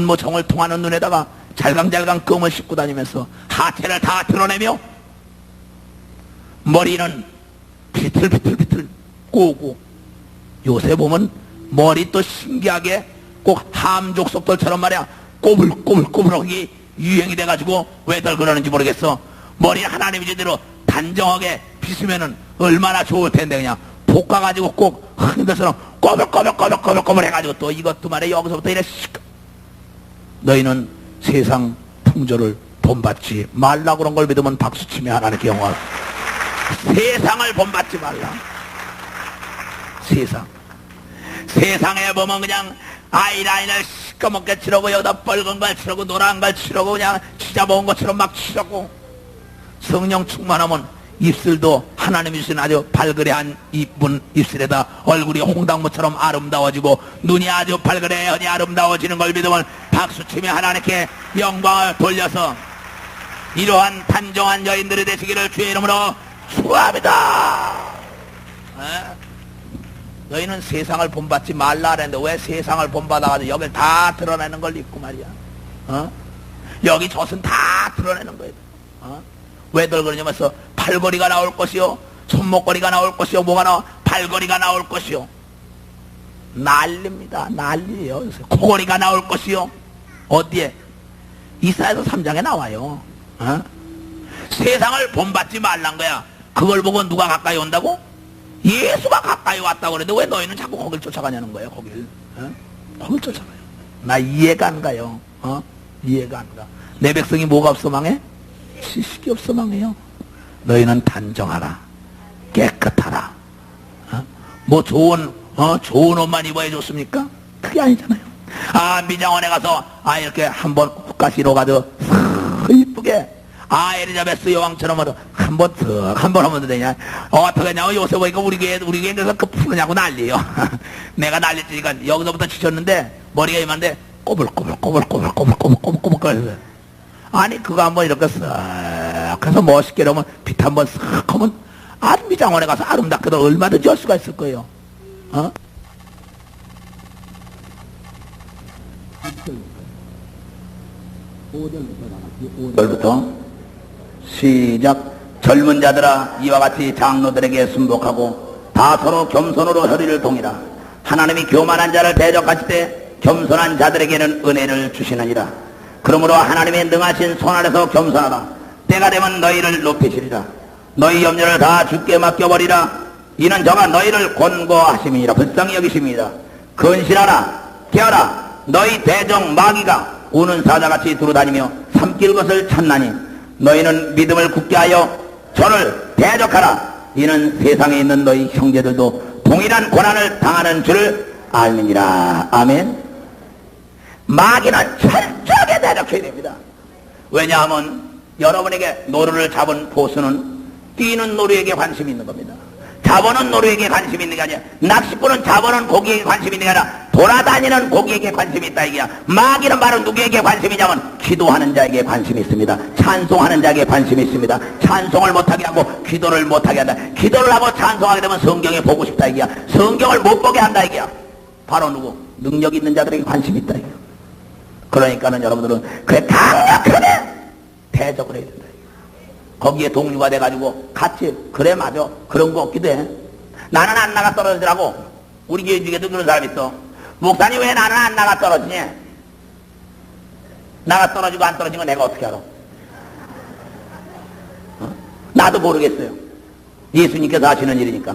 뭐 정을 통하는 눈에다가 잘강잘강 껌을 씹고 다니면서 하체를 다 드러내며 머리는 비틀비틀 꼬고 요새 보면 머리 또 신기하게 꼭 함족속들처럼 말이야 꼬불꼬불하게 유행이 돼가지고 왜들 그러는지 모르겠어. 머리 하나님이 제대로 단정하게 빗으면은 얼마나 좋을 텐데 그냥 볶아가지고 꼭 흔들처럼 꼬불꼬불 해가지고 또 이것도 말이야 여기서부터 이래 너희는 세상 풍조를 본받지 말라 그런 걸 믿으면 박수치며 하나님께 영광. 세상을 본받지 말라. 세상에 보면 그냥 아이라인을 시꺼멓게 칠하고 여기다 빨간 걸 칠하고 노란 걸 칠하고 그냥 치자먹은 것처럼 막 칠하고 성령 충만하면 입술도 하나님이 주신 아주 발그레한 이쁜 입술에다 얼굴이 홍당무처럼 아름다워지고 눈이 아주 발그레하니 아름다워지는 걸 믿으면 박수치며 하나님께 영광을 돌려서 이러한 단정한 여인들이 되시기를 주의 이름으로 축원합니다. 너희는 세상을 본받지 말라 그랬는데 왜 세상을 본받아가지고 여길 다 드러내는 걸 입고 말이야. 여기 젖은 다 드러내는 거야. 왜들 그러냐면서 팔걸이가 나올 것이요 손목걸이가 나올 것이요 뭐가 나와? 발걸이가 나올 것이요 난리입니다. 난리예요. 코걸이가 나올 것이요 어디에? 이사야서 3장에 나와요. 세상을 본받지 말란 거야. 그걸 보고 누가 가까이 온다고? 예수가 가까이 왔다고 그랬는데 왜 너희는 자꾸 거길 쫓아가냐는 거예요. 거길 쫓아가요. 나 이해가 안 가요. 이해가 안 가. 내 백성이 뭐가 없어 망해? 지식이 없어 망해요. 너희는 단정하라. 깨끗하라. 뭐 좋은 옷만 입어야 좋습니까? 그게 아니잖아요. 미장원에 가서 이렇게 한번 훅가시로 가서 이쁘게 엘리자베스 여왕처럼 한번 하면 되냐? 어떻게 하냐고 요새 보니까 우리 교회 그래서 그 푸느냐고 난리요. 내가 난리치니까 여기서부터 치셨는데 머리가 이만데 꼬불꼬불 아니 그거 한번 이렇게 쓱 해서 멋있게 이러면 빛 한번 쓱 하면 미장원에 가서 아름답게도 얼마든지 할 수가 있을 거예요. 5절부터 시작. 젊은 자들아 이와 같이 장로들에게 순복하고 다 서로 겸손으로 허리를 동이라. 하나님이 교만한 자를 대적하실 때 겸손한 자들에게는 은혜를 주시느니라. 그러므로 하나님의 능하신 손 아래서 겸손하라. 때가 되면 너희를 높이시리라. 너희 염려를 다 주께 맡겨버리라. 이는 저가 너희를 권고하심이니라. 불쌍히 여기심이니라. 근신하라. 깨어라. 너희 대적 마귀가 우는 사자같이 두루다니며 삼킬 것을 찾나니 너희는 믿음을 굳게 하여 저를 대적하라. 이는 세상에 있는 너희 형제들도 동일한 고난을 당하는 줄을 알미니라. 아멘. 마귀는 철저하게 대적해야 됩니다. 왜냐하면 여러분에게 노루를 잡은 보수는 뛰는 노루에게 관심이 있는 겁니다. 잡아놓은 노루에게 관심이 있는 게 아니야. 낚시꾼은 잡아놓은 고기에게 관심이 있는 게 아니라 돌아다니는 고기에게 관심이 있다 이게야. 마귀는 바로 누구에게 관심이 있냐면 기도하는 자에게 관심이 있습니다. 찬송하는 자에게 관심이 있습니다. 찬송을 못하게 하고 기도를 못하게 한다. 기도를 하고 찬송하게 되면 성경에 보고 싶다 이게야. 성경을 못 보게 한다 이게야. 바로 누구? 능력 있는 자들에게 관심이 있다 이게야. 그러니까는 여러분들은 그래 강력하게 대적을 해야 된다. 거기에 동료가 돼가지고 같이 그래 맞아 그런 거 없기도 해. 나는 안 나가 떨어지더라고. 우리 교회 중에도 그런 사람 있어. 목사님 왜 나는 안 나가 떨어지냐? 나가 떨어지고 안 떨어진 거 내가 어떻게 알아? 나도 모르겠어요. 예수님께서 하시는 일이니까.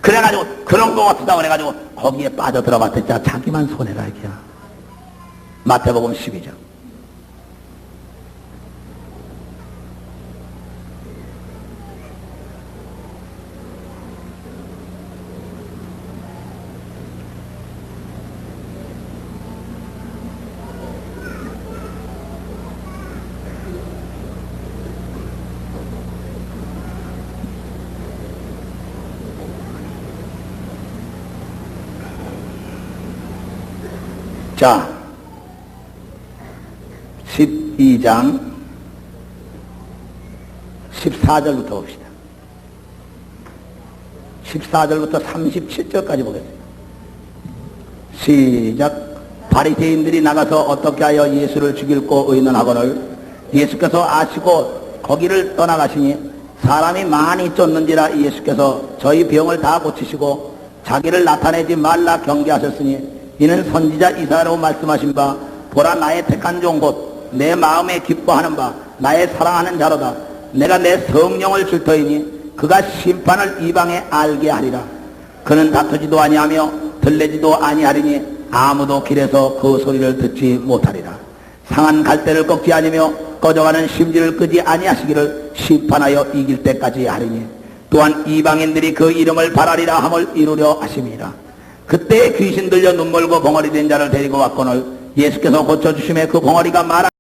그래가지고 그런 거 같다 그래가지고 거기에 빠져 들어봤더니 자기만 손해라 이게야. 마태복음 12장. 자, 12장 14절부터 봅시다. 14절부터 37절까지 보겠습니다. 시작. 바리새인들이 나가서 어떻게 하여 예수를 죽일고 의논하거늘 예수께서 아시고 거기를 떠나가시니 사람이 많이 쫓는지라 예수께서 저희 병을 다 고치시고 자기를 나타내지 말라 경계하셨으니 이는 선지자 이사야로 말씀하신 바 보라 나의 택한 종 곧 내 마음에 기뻐하는 바 나의 사랑하는 자로다. 내가 내 성령을 줄 터이니 그가 심판을 이방에 알게 하리라. 그는 다투지도 아니하며 들레지도 아니하리니 아무도 길에서 그 소리를 듣지 못하리라. 상한 갈대를 꺾지 아니며 꺼져가는 심지를 끄지 아니하시기를 심판하여 이길 때까지 하리니 또한 이방인들이 그 이름을 바라리라 함을 이루려 하심이라. 그때 귀신 들려 눈멀고 벙어리 된 자를 데리고 왔거늘 예수께서 고쳐주심에 그 벙어리가 말하